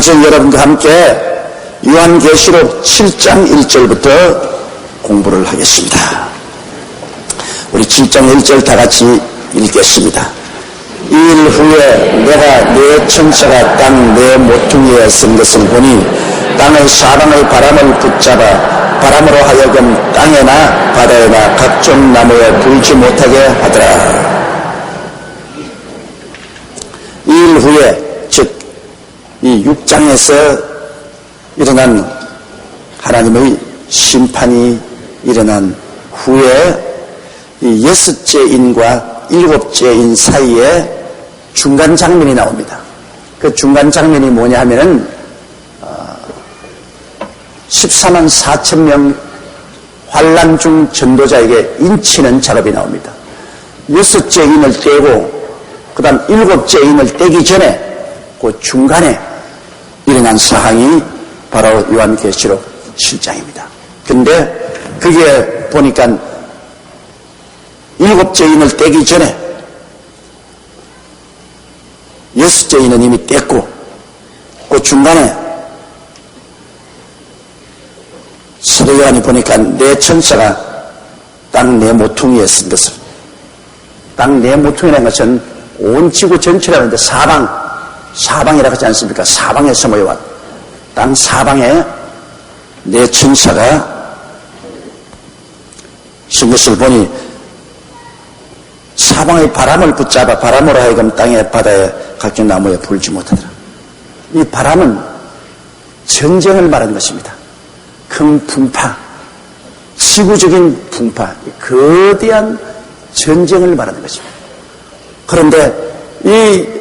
오늘 저는 여러분과 함께 요한계시록 7장 1절부터 공부를 하겠습니다. 우리 7장 1절 다 같이 읽겠습니다. 이 일 후에 내가 네 천사가 땅 네 모퉁이에 쓴 것을 보니 땅의 사방의 바람을 붙잡아 바람으로 하여금 땅에나 바다에나 각종 나무에 불지 못하게 하더라. 이 일 후에, 즉 이 6장에서 일어난 하나님의 심판이 일어난 후에 이 6째 인과 7째 인 사이에 중간 장면이 나옵니다. 그 중간 장면이 뭐냐 하면은 14만 4천 명 환난 중 전도자에게 인치는 작업이 나옵니다. 6째 인을 떼고 그 다음 7째 인을 떼기 전에 그 중간에 일어난 사항이 바로 요한계시록 7장입니다. 근데 그게 보니까 7째 인을 떼기 전에 6째 인은 이미 뗐고 그 중간에 사도 요한이 보니까 네 천사가 땅 네 모퉁이에 쓴 것을, 땅 네 모퉁이라는 것은 온 지구 전체라는데 사방이라고 하지 않습니까? 사방에서 모여왔 땅 사방에 네 천사가 쓴 것을 보니 사방의 바람을 붙잡아 바람으로 하여금 땅에 바다에 각종 나무에 불지 못하더라. 이 바람은 전쟁을 말하는 것입니다. 큰 풍파, 지구적인 풍파, 거대한 전쟁을 말하는 것입니다. 그런데 이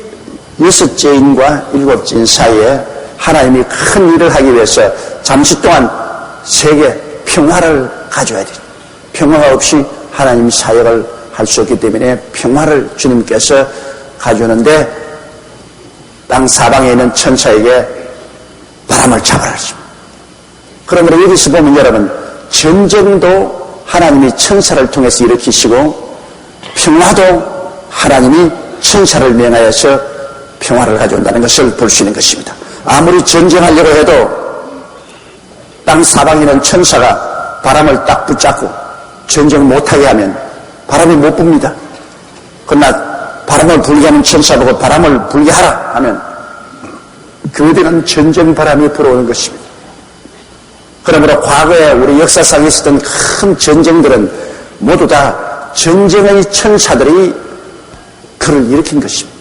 6째 인과 7째 인 사이에 하나님이 큰 일을 하기 위해서 잠시 동안 세계 평화를 가져야 돼요. 평화가 없이 하나님 사역을 할 수 없기 때문에 평화를 주님께서 가져오는데 땅 사방에 있는 천사에게 바람을 잡아라 하십니다. 그러므로 여기서 보면 여러분, 전쟁도 하나님이 천사를 통해서 일으키시고 평화도 하나님이 천사를 명하여서 평화를 가져온다는 것을 볼 수 있는 것입니다. 아무리 전쟁하려고 해도 땅 사방에 있는 천사가 바람을 딱 붙잡고 전쟁을 못하게 하면 바람이 못 붑니다. 그러나 바람을 불게 하는 천사 보고 바람을 불게 하라 하면 거대한 전쟁 바람이 불어오는 것입니다. 그러므로 과거에 우리 역사상에 있었던 큰 전쟁들은 모두 다 전쟁의 천사들이 그를 일으킨 것입니다.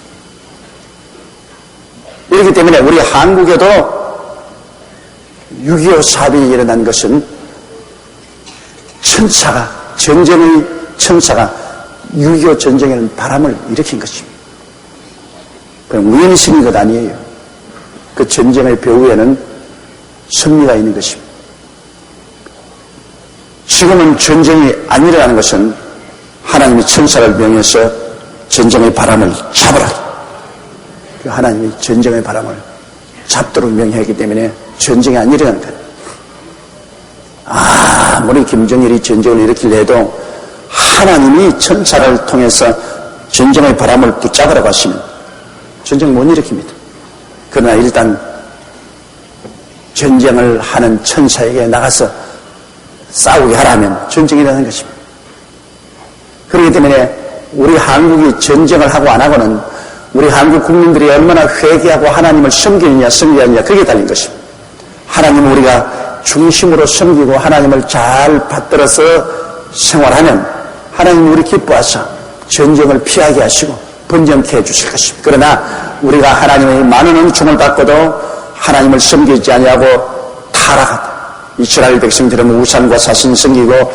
이렇기 때문에 우리 한국에도 6.25 사변이 일어난 것은 천사가, 전쟁의 천사가 6.25 전쟁에는 바람을 일으킨 것입니다. 그럼 우연히 생긴 것 아니에요. 그 전쟁의 배후에는 섭리가 있는 것입니다. 지금은 전쟁이 안 일어나는 것은 하나님이 천사를 명해서 전쟁의 바람을 잡으라. 하나님이 전쟁의 바람을 잡도록 명했기 때문에 전쟁이 안 일어나는 거예요. 아무리 김정일이 전쟁을 일으키려 해도 하나님이 천사를 통해서 전쟁의 바람을 붙잡으라고 하시면 전쟁 못 일으킵니다. 그러나 일단 전쟁을 하는 천사에게 나가서 싸우게 하라면 전쟁이 일어나는 것입니다. 그렇기 때문에 우리 한국이 전쟁을 하고 안 하고는 우리 한국 국민들이 얼마나 회개하고 하나님을 섬기느냐 섬기느냐 그게 달린 것입니다. 하나님을 우리가 중심으로 섬기고 하나님을 잘 받들어서 생활하면 하나님이 우리 기뻐하셔 전쟁을 피하게 하시고 번영케 해주실 것입니다. 그러나 우리가 하나님의 많은 은총을 받고도 하나님을 섬기지 아니하고 타락하다. 이스라엘 백성들은 우상과 사신 섬기고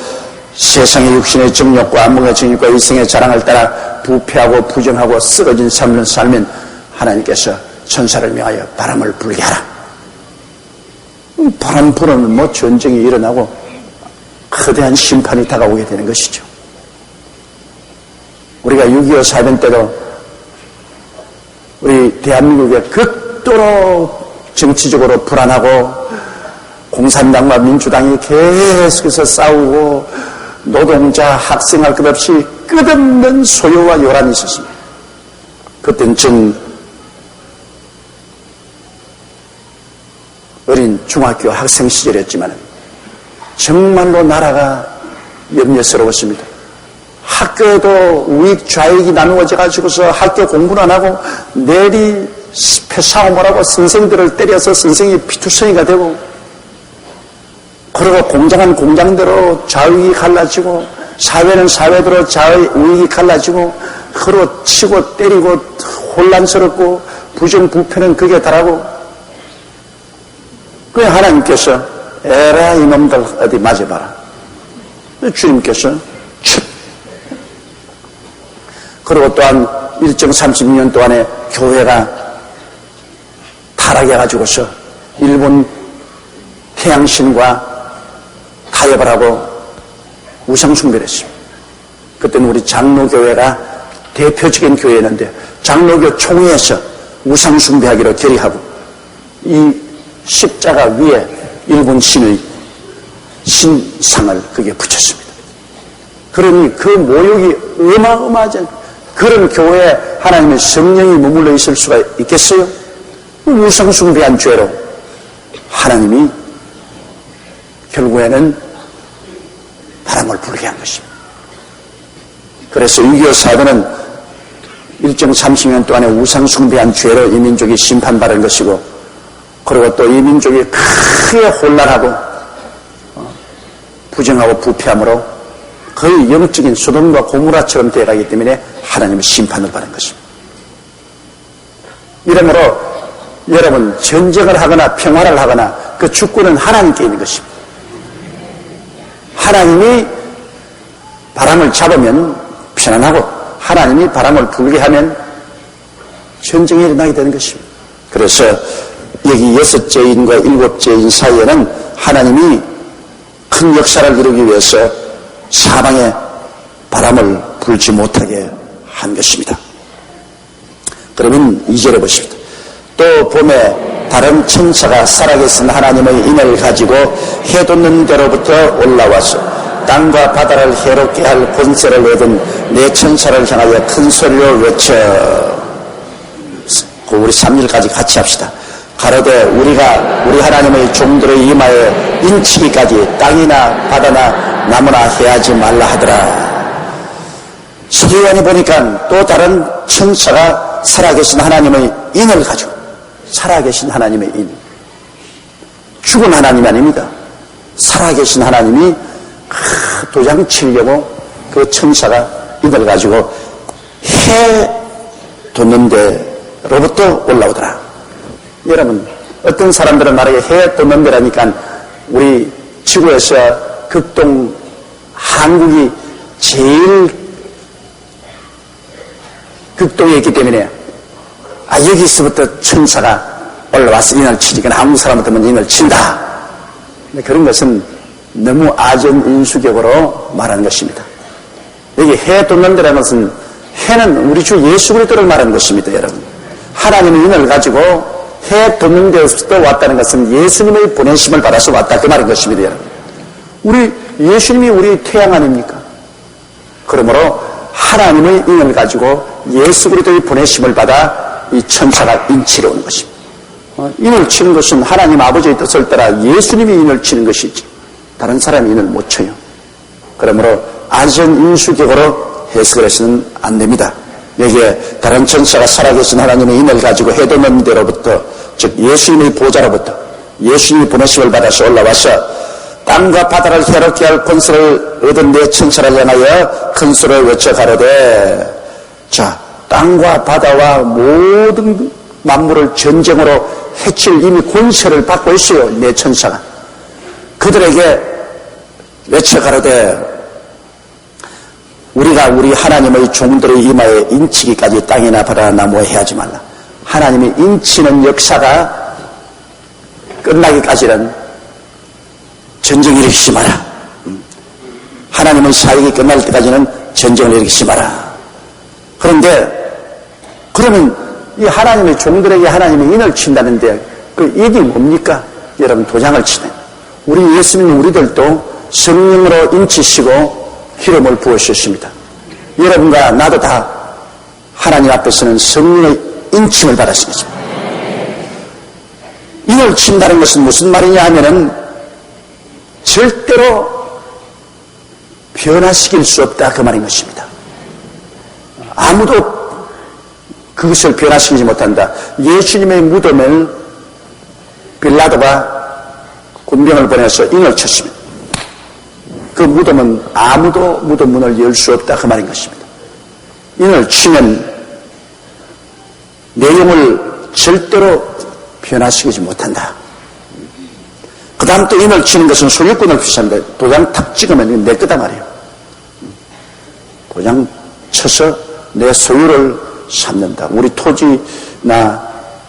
세상의 육신의 정욕과 안목의 정욕과 일생의 자랑을 따라 부패하고 부정하고 쓰러진 삶을 살면 하나님께서 천사를 명하여 바람을 불게 하라. 바람 불어는 뭐 전쟁이 일어나고 거대한 심판이 다가오게 되는 것이죠. 우리가 6.25 사변 때도 우리 대한민국에 극도로 정치적으로 불안하고 공산당과 민주당이 계속해서 싸우고 노동자, 학생할 것 없이 끝없는 소요와 요란이 있었습니다. 그때는 전 어린 중학교 학생 시절이었지만 정말로 나라가 염려스러웠습니다. 학교에도 우익 좌익이 나누어져 가지고서 학교 공부는 안 하고 내리 패싸움을 하고 선생들을 때려서 선생이 피투성이가 되고, 그리고 공장은 공장대로 좌익이 갈라지고 사회는 사회대로 우익이 갈라지고 서로 치고 때리고 혼란스럽고 부정부패는 극에 달하고, 그 하나님께서 에라 이놈들 어디 맞아봐라. 주님께서 그리고 또한 일정 30년 동안에 교회가 타락해가지고서 일본 태양신과 타협을 하고 우상숭배를 했습니다. 그때는 우리 장로교회가 대표적인 교회였는데 장로교 총회에서 우상숭배하기로 결의하고 이 십자가 위에 일본 신의 신상을 거기에 붙였습니다. 그러니 그 모욕이 어마어마하지, 그런 교회에 하나님의 성령이 머물러 있을 수가 있겠어요? 우상숭배한 죄로 하나님이 결국에는 바람을 불게 한 것입니다. 그래서 유교 사도는 일정 30년 동안에 우상숭배한 죄로 이 민족이 심판받은 것이고, 그리고 또 이 민족이 크게 혼란하고 부정하고 부패함으로 거의 영적인 소돔과 고모라처럼 되어가기 때문에 하나님의 심판을 받은 것입니다. 이러므로 여러분, 전쟁을 하거나 평화를 하거나 그 주권은 하나님께 있는 것입니다. 하나님이 바람을 잡으면 편안하고 하나님이 바람을 불게 하면 전쟁이 일어나게 되는 것입니다. 그래서 여기 6째인과 7째인 사이에는 하나님이 큰 역사를 이루기 위해서 사방에 바람을 불지 못하게 한 것입니다. 그러면 2절에 보십니다. 또 봄에 다른 천사가 살아계신 하나님의 인을 가지고 해돋는 데로부터 올라와서 땅과 바다를 해롭게 할 권세를 얻은 네 천사를 향하여 큰 소리로 외쳐, 우리 3절까지 같이 합시다. 가로되 우리가 우리 하나님의 종들의 이마에 인치기까지 땅이나 바다나 나무나 해하지 말라 하더라. 서기관이 보니까 또 다른 천사가 살아계신 하나님의 인을 가지고, 살아계신 하나님의 인, 죽은 하나님이 아닙니다. 살아계신 하나님이 도장 치려고 그 천사가 인을 가지고 해 돋는 데로부터 올라오더라. 여러분, 어떤 사람들은 말하기에 해 돋는 데라니까 우리 지구에서 극동 한국이 제일 극동에 있기 때문에 여기서부터 천사가 올라와서 인을 치니까 한국 사람한테는 인을 친다. 그런 것은 너무 아전인수격으로 말하는 것입니다. 여기 해 돋는 데라는 것은 해는 우리 주 예수 그리스도를 말하는 것입니다. 여러분, 하나님의 인을 가지고 해 돋는 데서부터 왔다는 것은 예수님의 보내심을 받아서 왔다, 그 말인 것입니다. 여러분, 우리 예수님이 우리 태양 아닙니까? 그러므로 하나님의 인을 가지고 예수 그리스도의 보내심을 받아 이 천사가 인치러 오는 것입니다. 인을 치는 것은 하나님 아버지의 뜻을 따라 예수님이 인을 치는 것이지 다른 사람이 인을 못 쳐요. 그러므로 안전인수격으로 해석을 해서는 안 됩니다. 여기에 다른 천사가 살아계신 하나님의 인을 가지고 해돋는 데로부터, 즉 예수님의 보좌로부터 예수님이 보내심을 받아서 올라와서 땅과 바다를 해롭게 할 권세를 얻은 네 천사를 향하여 큰 소리를 외쳐 가로되, 자, 땅과 바다와 모든 만물을 전쟁으로 해칠 이미 권세를 받고 있어요. 네 천사가. 그들에게 외쳐 가로되, 우리가 우리 하나님의 종들의 이마에 인치기까지 땅이나 바다나 나무에 해하지 말라. 하나님이 인치는 역사가 끝나기까지는 전쟁을 일으키지 마라. 하나님의 사역이 끝날 때까지는 전쟁을 일으키지 마라. 그런데 그러면 이 하나님의 종들에게 하나님이 인을 친다는데 그 얘기 뭡니까? 여러분, 도장을 치네. 우리 예수님 우리들도 성령으로 인치시고 기름을 부으셨습니다. 여러분과 나도 다 하나님 앞에서는 성령의 인침을 받았습니다. 인을 친다는 것은 무슨 말이냐 하면은 절대로 변화시킬 수 없다 그 말인 것입니다. 아무도 그것을 변화시키지 못한다. 예수님의 무덤을 빌라도가 군병을 보내서 인을 쳤습니다. 그 무덤은 아무도 무덤 문을 열 수 없다 그 말인 것입니다. 인을 치면 내용을 절대로 변화시키지 못한다. 그 다음 또 인을 치는 것은 소유권을 표시합니다. 도장 탁 찍으면 이건 내 거다 말이에요. 도장 쳐서 내 소유를 삼는다. 우리 토지나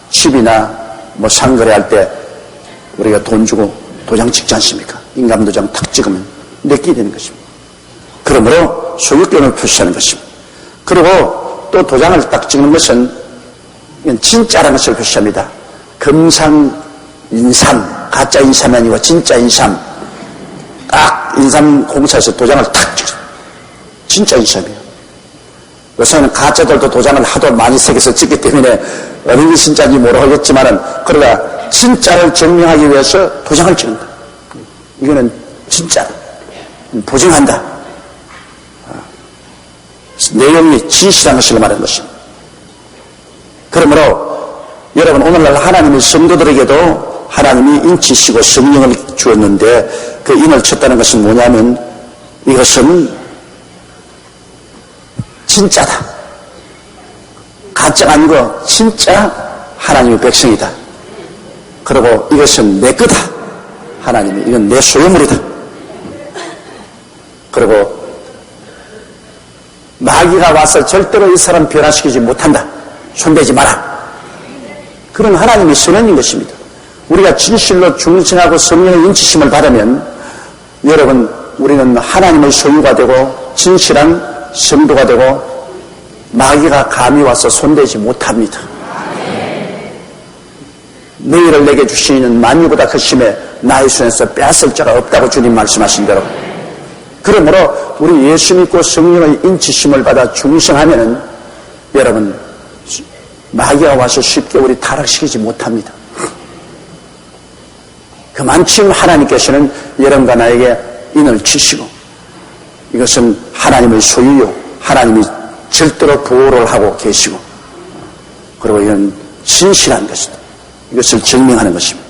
집이나 뭐 상거래할 때 우리가 돈 주고 도장 찍지 않습니까? 인감도장 탁 찍으면 내게 되는 것입니다. 그러므로 소유권을 표시하는 것입니다. 그리고 또 도장을 딱 찍는 것은 이건 진짜라는 것을 표시합니다. 금상 인삼, 가짜 인삼이 아니고 진짜 인삼. 딱 인삼 공사에서 도장을 탁 찍어요. 진짜 인삼이에요. 요새는 가짜들도 도장을 하도 많이 새겨서 찍기 때문에 어느 게 진짜인지 모르겠지만은 그러나 진짜를 증명하기 위해서 도장을 찍는다. 이거는 진짜 보증한다. 내용이 진실한 것을 말하는 것입니다. 그러므로 여러분 오늘날 하나님의 성도들에게도 하나님이 인치시고 성령을 주었는데 그 인을 쳤다는 것은 뭐냐면 이것은 진짜다. 가짜가 아니고 진짜 하나님의 백성이다. 그리고 이것은 내 거다. 하나님이 이건 내 소유물이다. 그리고 마귀가 와서 절대로 이 사람 변화시키지 못한다. 손대지 마라. 그런 하나님의 선언인 것입니다. 우리가 진실로 중생하고 성령의 인치심을 받으면 여러분 우리는 하나님의 소유가 되고 진실한 성도가 되고 마귀가 감히 와서 손대지 못합니다. 너희를 내게 주시는 만유보다 크심에 나의 손에서 빼앗을 자가 없다고 주님 말씀하신 대로 그러므로 우리 예수 믿고 성령의 인치심을 받아 중생하면은 여러분 마귀가 와서 쉽게 우리 타락시키지 못합니다. 그만큼 하나님께서는 여러분과 나에게 인을 치시고 이것은 하나님의 소유요 하나님이 절대로 보호를 하고 계시고 그리고 이건 진실한 것이다. 이것을 증명하는 것입니다.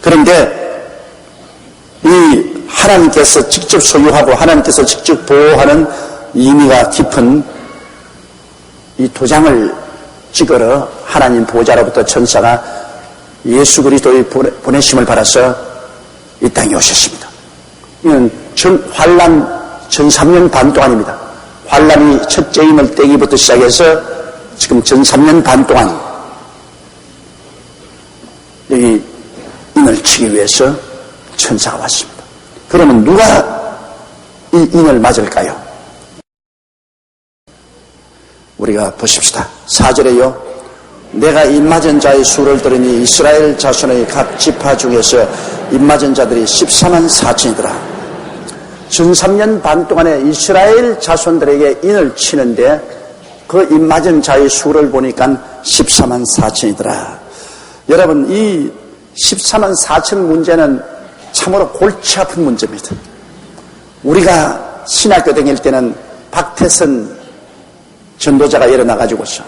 그런데 이 하나님께서 직접 소유하고 하나님께서 직접 보호하는 의미가 깊은 이 도장을 찍으러 하나님 보호자로부터 천사가 예수 그리스도의 보내심을 받아서 이 땅에 오셨습니다. 이건 환란 전 3년 반 동안입니다. 환란이 첫째 임을 떼기부터 시작해서 지금 전 3년 반 동안 여기 인을 치기 위해서 천사가 왔습니다. 그러면 누가 이 인을 맞을까요? 우리가 보십시다. 4절에요. 내가 입맞은 자의 수를 들으니 이스라엘 자손의 각 지파 중에서 입맞은 자들이 14만 4천이더라. 전 3년 반 동안에 이스라엘 자손들에게 인을 치는데 그 입맞은 자의 수를 보니까 14만 4천이더라. 여러분 이 14만 4천 문제는 참으로 골치 아픈 문제입니다. 우리가 신학교 다닐 때는 박태선 전도자가 일어나가지고서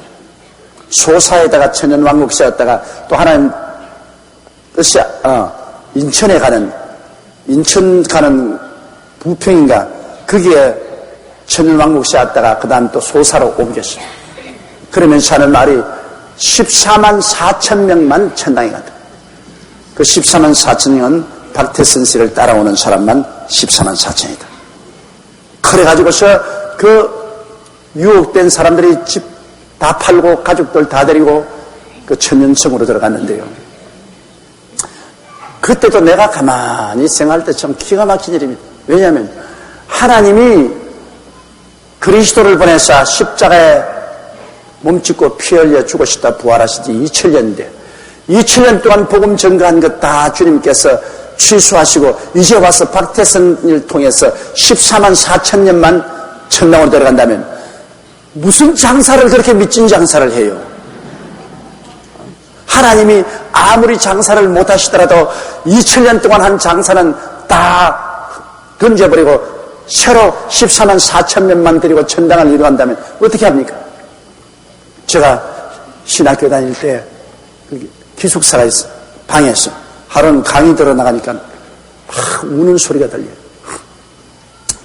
소사에다가 천연왕국 세웠다가 또 하나는 뜻이 인천 가는 부평인가 거기에 천연왕국 세웠다가 그 다음 또 소사로 옮겼어요. 그러면서 하는 말이 14만 4천 명만 천당에 간다. 그 14만 4천 명은 박태선 씨를 따라오는 사람만 14만 4천이다. 그래가지고서 그 유혹된 사람들이 집 다 팔고 가족들 다 데리고 그 천연성으로 들어갔는데요. 그때도 내가 가만히 생각할 때 참 기가 막힌 일입니다. 왜냐하면 하나님이 그리스도를 보내사 십자가에 몸짓고 피 흘려 죽으시다 부활하신 지 2000년인데 2000년 동안 복음 전가한 것 다 주님께서 취소하시고 이제 와서 박태선을 통해서 14만 4천 년만 천당으로 들어간다면 무슨 장사를 그렇게 미친 장사를 해요? 하나님이 아무리 장사를 못하시더라도 2000년 동안 한 장사는 다 던져버리고 새로 14만 4천 명만 데리고 천당을 이루한다면 어떻게 합니까? 제가 신학교 다닐 때 기숙사가 있어, 방에서 하루는 강의 들어 나가니까 막 우는 소리가 들려요.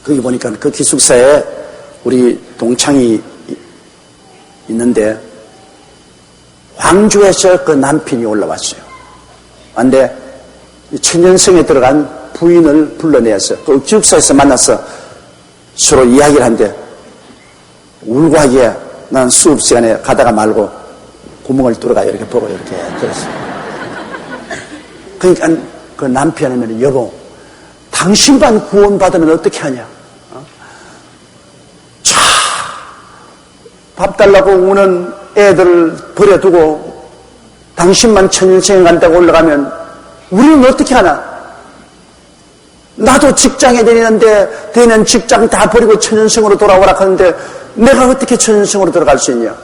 거기 보니까 그 기숙사에 우리 동창이 있는데 황주에서 그 남편이 올라왔어요. 근데 천연성에 들어간 부인을 불러내서 그 기숙사에서 만나서 서로 이야기를 하는데 울고 하기에 난 수업 시간에 가다가 말고 구멍을 뚫어가 이렇게 보고 이렇게 들었어요. 그러니까 그 남편이면 여보, 당신만 구원받으면 어떻게 하냐? 자, 밥 달라고 우는 애들을 버려두고 당신만 천연성에 간다고 올라가면 우리는 어떻게 하나? 나도 직장에 다니는데 되는 직장 다 버리고 천연성으로 돌아오라 하는데 내가 어떻게 천연성으로 들어갈 수 있냐?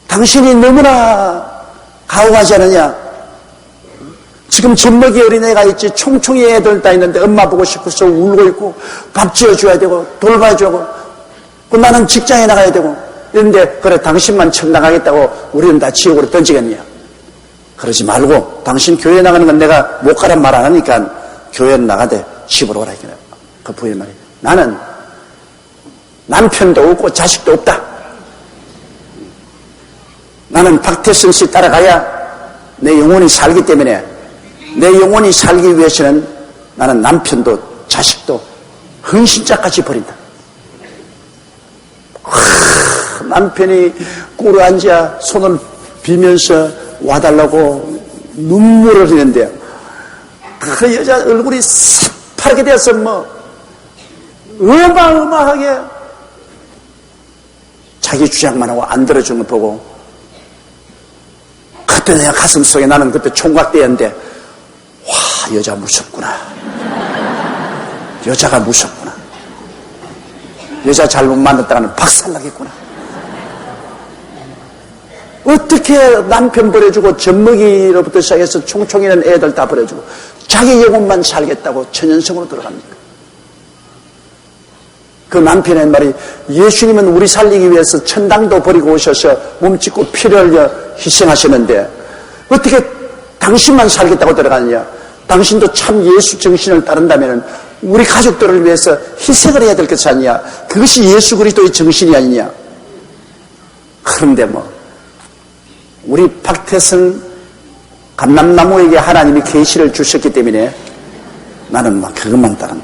당신이 너무나 가혹하지 않느냐? 지금 젖먹이 어린애가 있지 총총이 애들 다 있는데 엄마 보고 싶어서 울고 있고 밥 지어줘야 되고 돌봐주고 나는 직장에 나가야 되고 이런데 그래 당신만 천 나가겠다고 우리는 다 지옥으로 던지겠냐? 그러지 말고 당신 교회 나가는 건 내가 못 가란 말 안 하니까 교회는 나가되 집으로 오라 이렇게. 그 부인 말이 나는 남편도 없고 자식도 없다. 나는 박태선 씨 따라가야 내 영혼이 살기 때문에 내 영혼이 살기 위해서는 나는 남편도 자식도 헌신자까지 버린다. 남편이 꿇어 앉아 손을 비면서 와달라고 눈물을 흘리는데요. 그 여자 얼굴이 새파랗게 되어서 어마어마하게 자기 주장만 하고 안 들어주는 걸 보고 그때 내가 가슴속에 나는 그때 총각대였는데 와, 여자 무섭구나. 여자가 무섭구나. 여자 잘못 만났다가는 박살나겠구나. 어떻게 남편 버려주고 젖먹이로부터 시작해서 총총이는 애들 다 버려주고 자기 영혼만 살겠다고 천연성으로 들어갑니까? 그 남편의 말이 예수님은 우리 살리기 위해서 천당도 버리고 오셔서 몸짓고 피를 흘려 희생하셨는데 어떻게 당신만 살겠다고 들어가느냐? 당신도 참 예수 정신을 따른다면 우리 가족들을 위해서 희생을 해야 될 것이 아니냐? 그것이 예수 그리스도의 정신이 아니냐? 그런데 우리 박태선 감람나무에게 하나님이 계시를 주셨기 때문에 나는 그것만 따른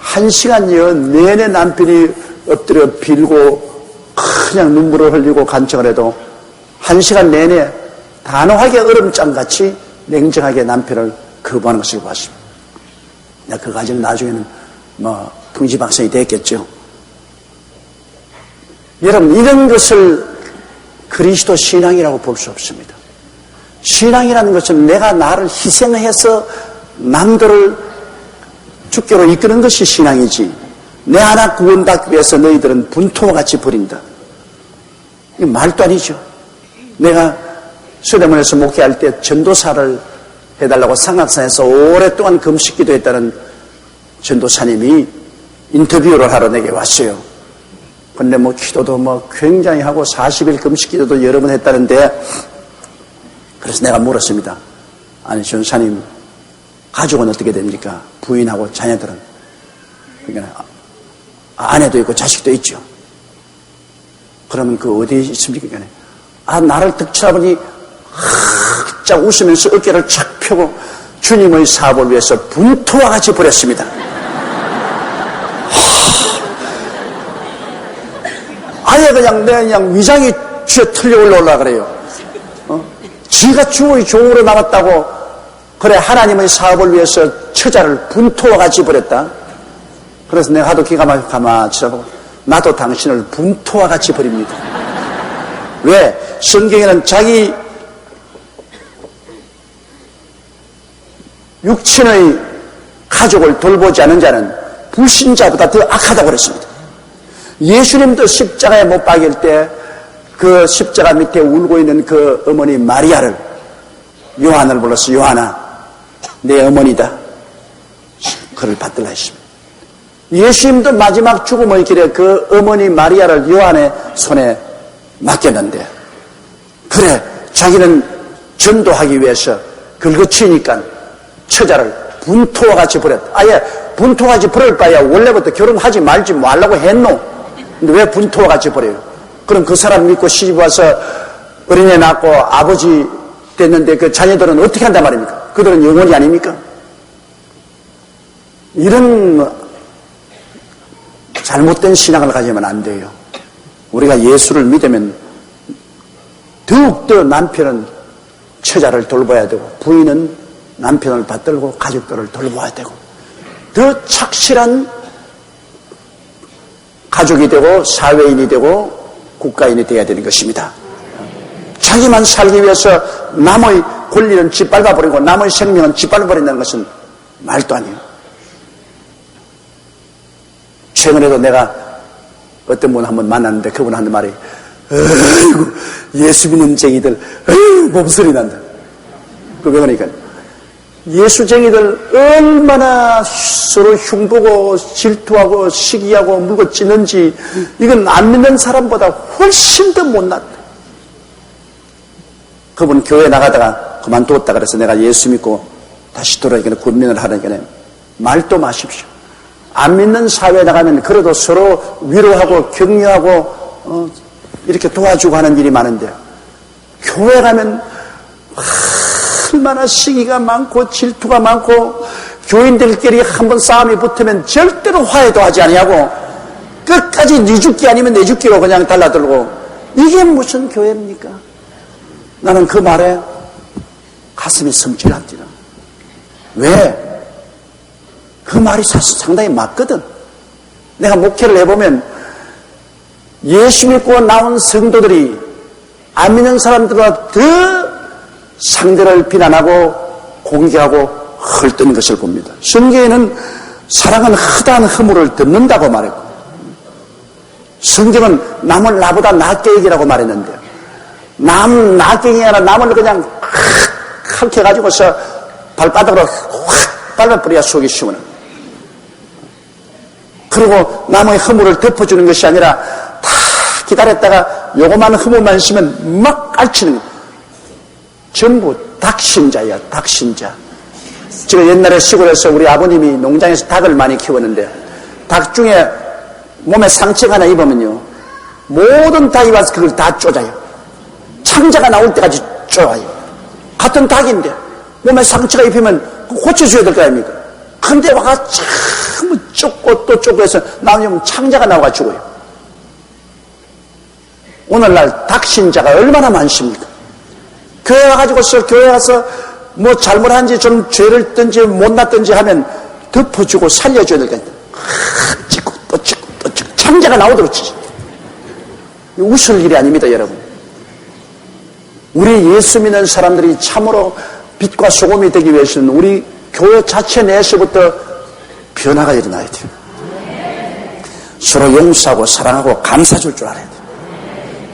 1시간여 내내 남편이 엎드려 빌고 그냥 눈물을 흘리고 간청을 해도 1시간 내내 단호하게 얼음장같이 냉정하게 남편을 거부하는 것을 봤습니다. 그 과정 나중에는 풍지박성이 됐겠죠. 여러분, 이런 것을 그리스도 신앙이라고 볼 수 없습니다. 신앙이라는 것은 내가 나를 희생해서 남들을 주께로 이끄는 것이 신앙이지 내 하나 구원받기 위해서 너희들은 분토와 같이 버린다. 이 말도 아니죠. 내가 서대문에서 목회할 때 전도사를 해달라고 상악산에서 오랫동안 금식기도 했다는 전도사님이 인터뷰를 하러 내게 왔어요. 근데 기도도 굉장히 하고 40일 금식기도도 여러 번 했다는데 그래서 내가 물었습니다. 아니 전사님 가족은 어떻게 됩니까? 부인하고 자녀들은? 그러니까 아내도 있고 자식도 있죠. 그러면 어디에 있습니까? 나를 득 쳐다보니 쫙 웃으면서 어깨를 착 펴고 주님의 사업을 위해서 분토와 같이 버렸습니다. 아예 그냥 위장이 쥐어 틀려 올라오려고 그래요. 지가 주의 종으로 남았다고 그래 하나님의 사업을 위해서 처자를 분토와 같이 버렸다. 그래서 내가 하도 기가 막히게 가만히 쳐다보고 나도 당신을 분토와 같이 버립니다. 왜? 성경에는 자기 육친의 가족을 돌보지 않은 자는 불신자보다 더 악하다고 그랬습니다. 예수님도 십자가에 못 박일 때 그 십자가 밑에 울고 있는 그 어머니 마리아를, 요한을 불러서 요한아, 내 어머니다. 그를 받들라 했습니다. 예수님도 마지막 죽음의 길에 그 어머니 마리아를 요한의 손에 맡겼는데, 그래, 자기는 전도하기 위해서 긁어치니까 처자를 분토와 같이 버렸다. 아예 분토와 같이 버릴 바야 원래부터 결혼하지 말라고 했노? 근데 왜 분토와 같이 버려요? 그럼 그 사람 믿고 시집 와서 어린애 낳고 아버지 됐는데 그 자녀들은 어떻게 한단 말입니까? 그들은 영혼이 아닙니까? 이런 잘못된 신앙을 가지면 안 돼요. 우리가 예수를 믿으면 더욱더 남편은 처자를 돌봐야 되고, 부인은 남편을 받들고 가족들을 돌봐야 되고, 더 착실한 가족이 되고 사회인이 되고 국가인이 되어야 되는 것입니다. 자기만 살기 위해서 남의 권리는 짓밟아버리고 남의 생명은 짓밟아버린다는 것은 말도 아니에요. 최근에도 내가 어떤 분 한번 만났는데 그분 하는 말이, 아이고 예수 믿는 쟁이들 아이고 몸소리 난다. 왜 그러니까 예수쟁이들 얼마나 서로 흉보고 질투하고 시기하고 물고 찌는지, 이건 안 믿는 사람보다 훨씬 더 못났다. 그분 교회 나가다가 그만두었다 그래서 내가 예수 믿고 다시 돌아오니까 군민을 하니까 말도 마십시오. 안 믿는 사회에 나가면 그래도 서로 위로하고 격려하고 이렇게 도와주고 하는 일이 많은데, 교회 가면 얼마나 시기가 많고 질투가 많고, 교인들끼리 한번 싸움이 붙으면 절대로 화해도 하지 아니하고 끝까지 네 죽기 아니면 내 죽기로 그냥 달라들고, 이게 무슨 교회입니까? 나는 그 말에 가슴이 성질납니다. 왜? 그 말이 사실 상당히 맞거든. 내가 목회를 해보면 예수 믿고 나온 성도들이 안 믿는 사람들보다 더 상대를 비난하고 공격하고 헐뜯는 것을 봅니다. 성경에는 사랑은 허다한 허물을 덮는다고 말했고, 성경은 남을 나보다 낫게 얘기라고 말했는데, 남 낫게 얘기하나 남을 그냥 확 해가지고서 발바닥으로 확 밟아버려야 속이 시원해. 그리고 남의 허물을 덮어주는 것이 아니라 다 기다렸다가 요거만 허물만 있으면 막 깔치는 거예요. 전부 닭신자야, 닭신자. 제가 옛날에 시골에서 우리 아버님이 농장에서 닭을 많이 키웠는데, 닭 중에 몸에 상처가 하나 입으면요, 모든 닭이 와서 그걸 다 쪼자요. 창자가 나올 때까지 쪼아요. 같은 닭인데 몸에 상처가 입히면 고쳐줘야 될 거 아닙니까? 근데 와가 참 쫓고 또 쫓고 해서 나오면 창자가 나와가 죽어요. 오늘날 닭신자가 얼마나 많습니까? 교회 와가지고서 교회 와서 뭐 잘못한지 좀 죄를 든지 못났든지 하면 덮어주고 살려줘야 될 거 아닙니까? 찍고 또 찍고 또 찍고 창자가 나오도록 치지. 웃을 일이 아닙니다, 여러분. 우리 예수 믿는 사람들이 참으로 빛과 소금이 되기 위해서는 우리 교회 자체 내에서부터 변화가 일어나야 돼요. 서로 용서하고 사랑하고 감사줄 줄 알아야 돼요.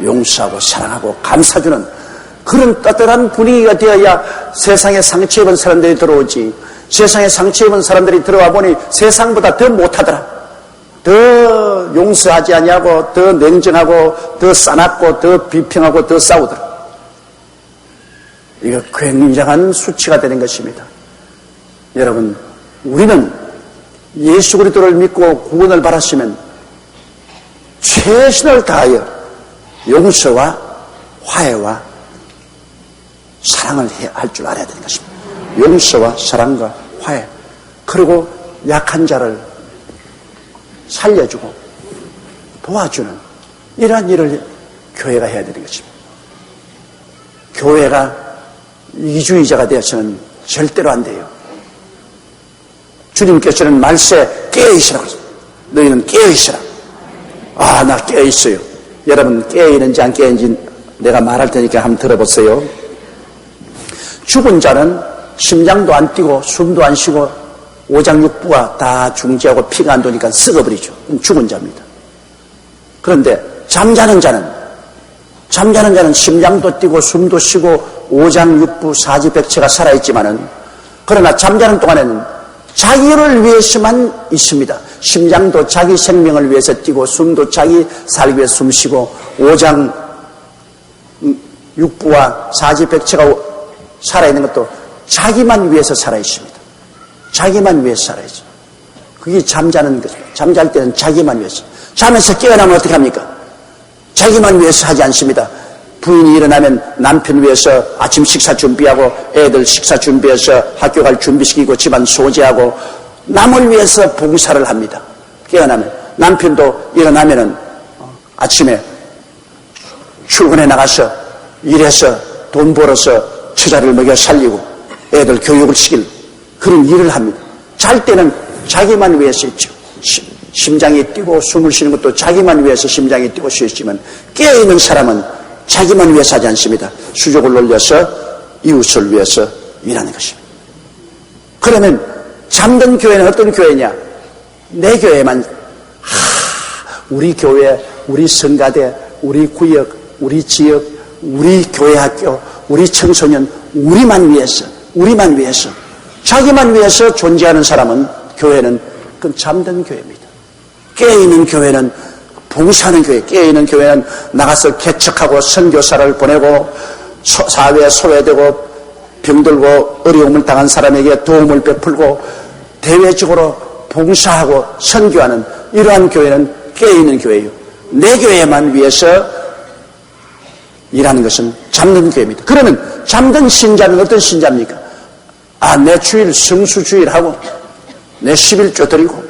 용서하고 사랑하고 감사주는 그런 따뜻한 분위기가 되어야 세상에 상처 입은 사람들이 들어오지. 세상에 상처 입은 사람들이 들어와 보니 세상보다 더 못하더라. 더 용서하지 아니하고 더 냉정하고 더 싸납고 더 비평하고 더 싸우더라. 이거 굉장한 수치가 되는 것입니다. 여러분, 우리는 예수 그리스도를 믿고 구원을 받았으면 최선을 다하여 용서와 화해와 사랑을 할 줄 알아야 되는 것입니다. 용서와 사랑과 화해, 그리고 약한 자를 살려주고 도와주는 이러한 일을 교회가 해야 되는 것입니다. 교회가 이기주의자가 되어서는 절대로 안 돼요. 주님께서는 말세 깨어있으라 그랬습니다. 너희는 깨어있으라. 아, 나 깨어있어요. 여러분 깨어있는지 안 깨어있는지 내가 말할 테니까 한번 들어보세요. 죽은 자는 심장도 안 뛰고 숨도 안 쉬고 오장육부가 다 중지하고 피가 안 도니까 썩어버리죠. 죽은 자입니다. 그런데 잠자는 자는 잠자는 자는 심장도 뛰고 숨도 쉬고 오장육부 사지백체가 살아있지만은, 그러나 잠자는 동안에는 자기를 위해서만 있습니다. 심장도 자기 생명을 위해서 뛰고 숨도 자기 살기 위해서 숨쉬고 오장육부와 사지백체가 살아있는 것도 자기만 위해서 살아있습니다. 자기만 위해서 살아있죠. 그게 잠자는 것입니다. 잠잘 때는 자기만 위해서. 잠에서 깨어나면 어떻게 합니까? 자기만 위해서 하지 않습니다. 부인이 일어나면 남편 위해서 아침 식사 준비하고 애들 식사 준비해서 학교 갈 준비시키고 집안 소지하고 남을 위해서 봉사를 합니다. 깨어나면. 남편도 일어나면은 아침에 출근해 나가서 일해서 돈 벌어서 처자를 먹여 살리고 애들 교육을 시킬 그런 일을 합니다. 잘 때는 자기만 위해서 있죠. 심장이 뛰고 숨을 쉬는 것도 자기만 위해서 심장이 뛰고 쉬었지만, 깨어있는 사람은 자기만 위해서 하지 않습니다. 수족을 놀려서 이웃을 위해서 일하는 것입니다. 그러면 잠든 교회는 어떤 교회냐? 내 교회만, 우리 교회, 우리 성가대, 우리 구역, 우리 지역, 우리 교회 학교, 우리 청소년, 우리만 위해서 자기만 위해서 존재하는 사람은, 교회는 그건 잠든 교회입니다. 깨어있는 교회는 봉사하는 교회, 깨어있는 교회는 나가서 개척하고 선교사를 보내고 사회에 소외되고 병들고 어려움을 당한 사람에게 도움을 베풀고 대외적으로 봉사하고 선교하는 이러한 교회는 깨어있는 교회예요. 내 교회만 위해서 일하는 것은 잠든 교회입니다. 그러면 잠든 신자는 어떤 신자입니까? 내 주일 성수주일하고 내 11조 드리고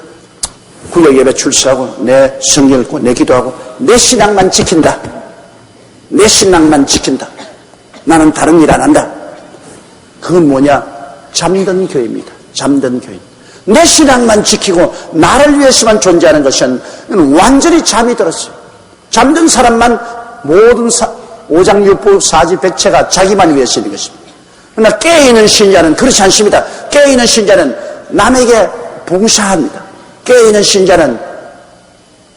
구역 예배 출석하고 내 성경 읽고 내 기도하고 내 신앙만 지킨다. 내 신앙만 지킨다. 나는 다른 일 안 한다. 그건 뭐냐? 잠든 교회입니다. 잠든 교회. 내 신앙만 지키고 나를 위해서만 존재하는 것은 완전히 잠이 들었어요. 잠든 사람만 모든 오장육부 사지백체가 자기만 위해서 있는 것입니다. 그러나 깨어있는 신자는 그렇지 않습니다. 깨어있는 신자는 남에게 봉사합니다. 깨어있는 신자는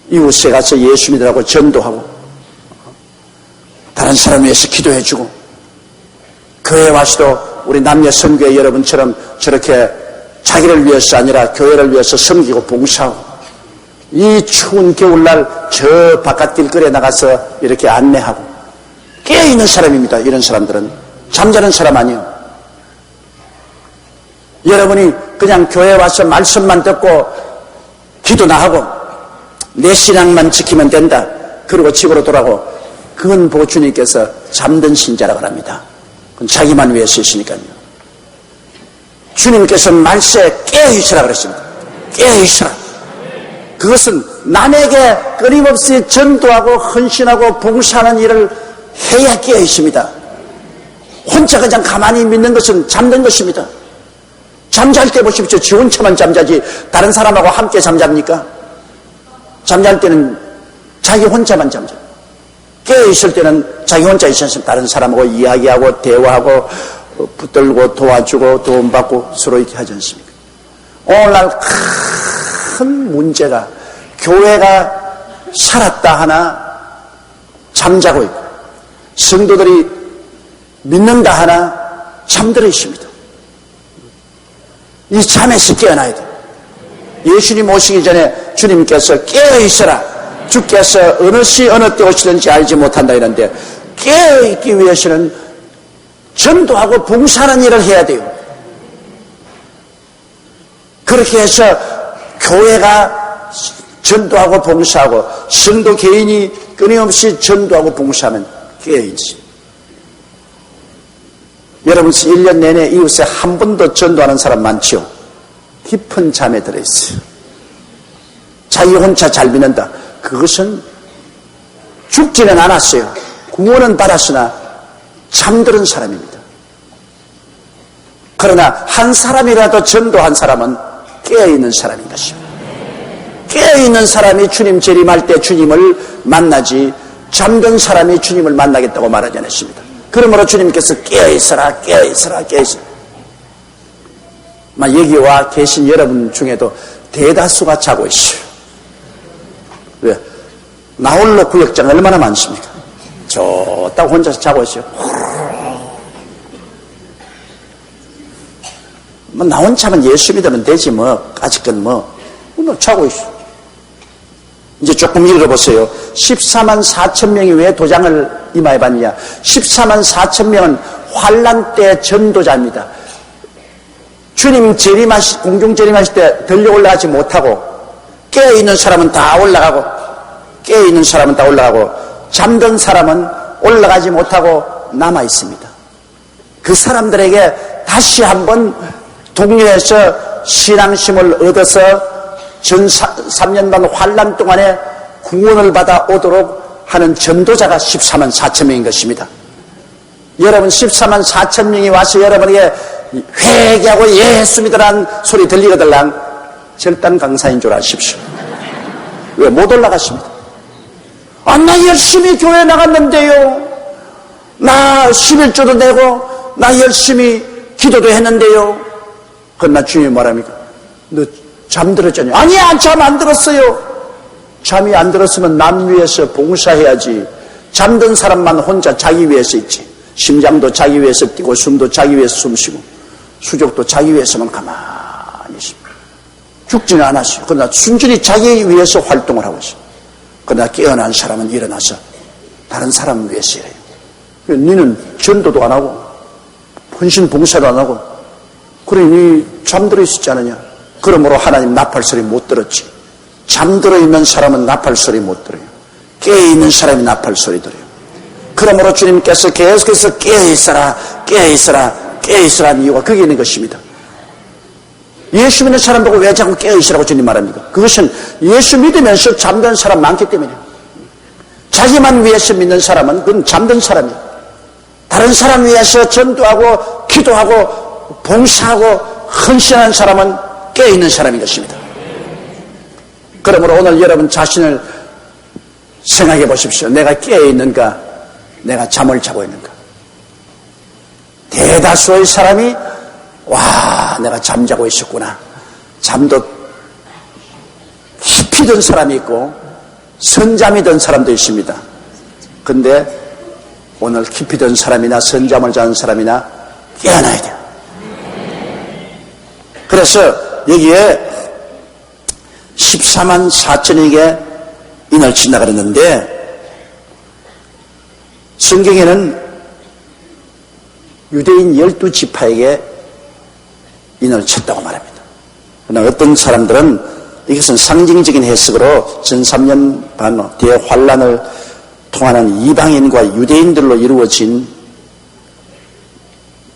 이웃에 가서 예수 믿으라고 전도하고 다른 사람 위해서 기도해주고 교회에 와서도 우리 남녀 선교회 여러분처럼 저렇게 자기를 위해서 아니라 교회를 위해서 섬기고 봉사하고 이 추운 겨울날 저 바깥 길거리에 나가서 이렇게 안내하고 깨어있는 사람입니다. 이런 사람들은 잠자는 사람 아니에요. 여러분이 그냥 교회에 와서 말씀만 듣고 기도나 하고 내 신앙만 지키면 된다. 그리고 집으로 돌아가고 그건 보고 주님께서 잠든 신자라고 합니다. 그건 자기만 위해서 있으니까요. 주님께서 말세에 깨어있으라 그랬습니다. 깨어있으라. 그것은 남에게 끊임없이 전도하고 헌신하고 봉사하는 일을 해야 깨어있습니다. 혼자 그냥 가만히 믿는 것은 잠든 것입니다. 잠잘 때 보십시오. 지 혼자만 잠자지 다른 사람하고 함께 잠잡니까? 잠잘 때는 자기 혼자만 잠자. 깨어있을 때는 자기 혼자 있어서 다른 사람하고 이야기하고 대화하고 붙들고 도와주고 도움받고 서로 이렇게 하지 않습니까? 오늘날 큰 문제가 교회가 살았다 하나 잠자고 있고 성도들이 믿는다 하나 잠들어 있습니다. 이 잠에서 깨어나야 돼. 예수님 오시기 전에 주님께서 깨어있어라. 주께서 어느 시 어느 때 오시든지 알지 못한다 이런데 깨어있기 위해서는 전도하고 봉사하는 일을 해야 돼요. 그렇게 해서 교회가 전도하고 봉사하고 성도 개인이 끊임없이 전도하고 봉사하면 깨어있지. 여러분 1년 내내 이웃에 한 번도 전도하는 사람 많죠? 깊은 잠에 들어있어요. 자기 혼자 잘 믿는다. 그것은 죽지는 않았어요. 구원은 받았으나 잠들은 사람입니다. 그러나 한 사람이라도 전도한 사람은 깨어있는 사람인 것입니다. 깨어있는 사람이 주님 재림할 때 주님을 만나지 잠든 사람이 주님을 만나겠다고 말하지 않았습니다. 그러므로 주님께서 깨어있어라 깨어있어라 깨어있어라. 여기 와 계신 여러분 중에도 대다수가 자고 있어요. 왜? 나홀로 구역장 얼마나 많습니까? 좋다고 혼자서 자고 있어요. 뭐 나 혼자만 예수 믿으면 되지 뭐 아직은 뭐 자고 있어. 이제 조금 읽어보세요. 14만 4천 명이 왜 도장을 이마에 받느냐. 14만 4천 명은 환란 때 전도자입니다. 주님 공중 재림하실 때 들려 올라가지 못하고 깨어있는 사람은 다 올라가고 깨어있는 사람은 다 올라가고 잠든 사람은 올라가지 못하고 남아있습니다. 그 사람들에게 다시 한번 동료에서 신앙심을 얻어서 전 3년 반 환란 동안에 구원을 받아 오도록 하는 전도자가 14만 4천 명인 것입니다. 여러분 14만 4천 명이 와서 여러분에게 회개하고 예수 믿으라는 소리 들리거들랑 절단 강사인 줄 아십시오. 왜 못 올라가십니다. 나 열심히 교회 나갔는데요. 나 11조도 내고 나 열심히 기도도 했는데요. 그러나 주님이 뭐랍니까? 너 잠들었잖아요. 아니야, 잠 안 들었어요. 잠이 안 들었으면 남 위해서 봉사해야지. 잠든 사람만 혼자 자기 위해서 있지. 심장도 자기 위해서 뛰고 숨도 자기 위해서 숨쉬고 수족도 자기 위해서만 가만히 있습니다. 죽지는 않았어요. 그러나 순전히 자기 위해서 활동을 하고 있어요. 그러나 깨어난 사람은 일어나서 다른 사람을 위해서 해요. 너는 전도도 안 하고 헌신 봉사도 안 하고 그러니 잠들어 있었지 않느냐. 그러므로 하나님 나팔 소리 못 들었지. 잠들어 있는 사람은 나팔 소리 못 들어요. 깨어있는 사람이 나팔 소리 들어요. 그러므로 주님께서 계속해서 깨어있어라 깨어있어라 깨어있으라는 이유가 거기에 있는 것입니다. 예수 믿는 사람 보고 왜 자꾸 깨어있으라고 주님 말합니까? 그것은 예수 믿으면서 잠든 사람 많기 때문이에요. 자기만 위해서 믿는 사람은 그건 잠든 사람이에요. 다른 사람 위해서 전도하고 기도하고 봉사하고 헌신하는 사람은 깨어있는 사람인 것입니다. 그러므로 오늘 여러분 자신을 생각해 보십시오. 내가 깨어있는가? 내가 잠을 자고 있는가? 대다수의 사람이 내가 잠자고 있었구나. 잠도 깊이 든 사람이 있고 선잠이 든 사람도 있습니다. 근데 오늘 깊이 든 사람이나 선잠을 자는 사람이나 깨어나야 돼요. 그래서 여기에 14만 4천에게 인을 친다 그랬는데 성경에는 유대인 12지파에게 인을 쳤다고 말합니다. 그러나 어떤 사람들은 이것은 상징적인 해석으로 전 3년 반 대환란을 통하는 이방인과 유대인들로 이루어진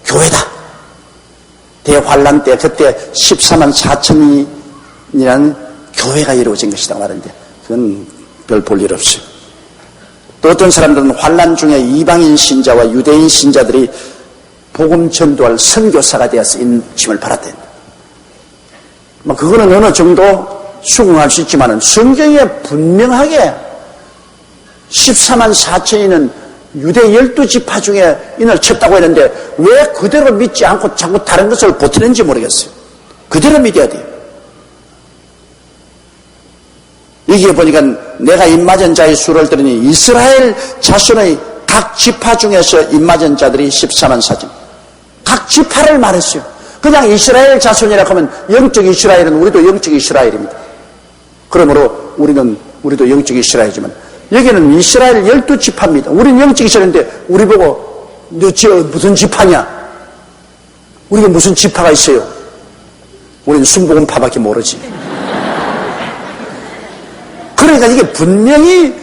교회다. 대환란 때 그때 14만 4천이라는 교회가 이루어진 것이다 말하는데 그건 별 볼 일 없어요. 또 어떤 사람들은 환란 중에 이방인 신자와 유대인 신자들이 복음 전도할 선교사가 되어서 인침을 받았다. 그거는 어느 정도 수긍할 수 있지만은 성경에 분명하게 14만 4천이는 유대 12지파 중에 인을 쳤다고 했는데 왜 그대로 믿지 않고 자꾸 다른 것을 보태는지 모르겠어요. 그대로 믿어야 돼요. 여기에 보니까 내가 입맞은 자의 수를 들으니 이스라엘 자손의 각 지파 중에서 입맞은 자들이 14만 4천. 각 지파를 말했어요. 그냥 이스라엘 자손이라고 하면 영적 이스라엘은 우리도 영적 이스라엘입니다. 그러므로 우리도 영적 이스라엘이지만 여기는 이스라엘 12지파입니다. 우리는 영적 이스라엘인데 우리 보고 너 무슨 지파냐? 우리가 무슨 지파가 있어요? 우리는 순복음파밖에 모르지. 그러니까 이게 분명히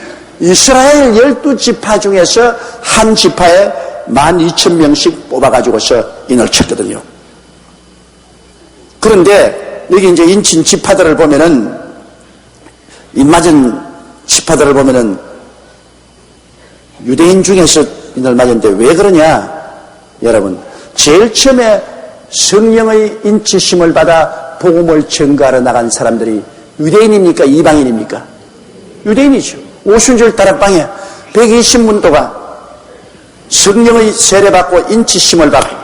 이스라엘 12지파 중에서 한 지파에 12,000명씩 뽑아가지고서 인을 쳤거든요. 그런데 여기 이제 인친 지파들을 보면은 인맞은 지파들을 보면은 유대인 중에서 인을 맞았는데 왜 그러냐? 여러분, 제일 처음에 성령의 인치심을 받아 복음을 전가하러 나간 사람들이 유대인입니까? 이방인입니까? 유대인이죠. 오순절 다락방에 120문도가 성령의 세례받고 인치심을 받고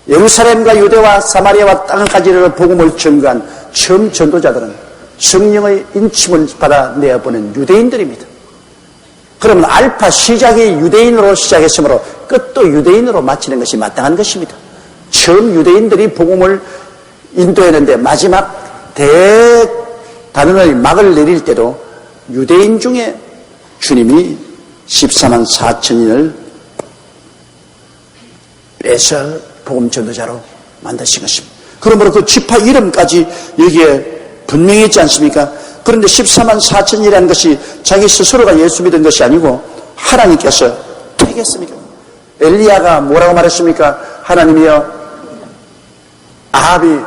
예루살렘과 유대와 사마리아와 땅까지 복음을 전가한 처음 전도자들은 성령의 인침을 받아 내어보낸 유대인들입니다. 그러면 알파 시작이 유대인으로 시작했으므로 끝도 유대인으로 마치는 것이 마땅한 것입니다. 처음 유대인들이 복음을 인도했는데 마지막 대단원의 막을 내릴 때도 유대인 중에 주님이 14만 4천인을 빼서 복음 전도자로 만드신 것입니다. 그러므로 그 지파 이름까지 여기에 분명히 있지 않습니까? 그런데 14만 4천이라는 것이 자기 스스로가 예수 믿은 것이 아니고 하나님께서 택했습니까? 엘리야가 뭐라고 말했습니까? 하나님이여, 아합이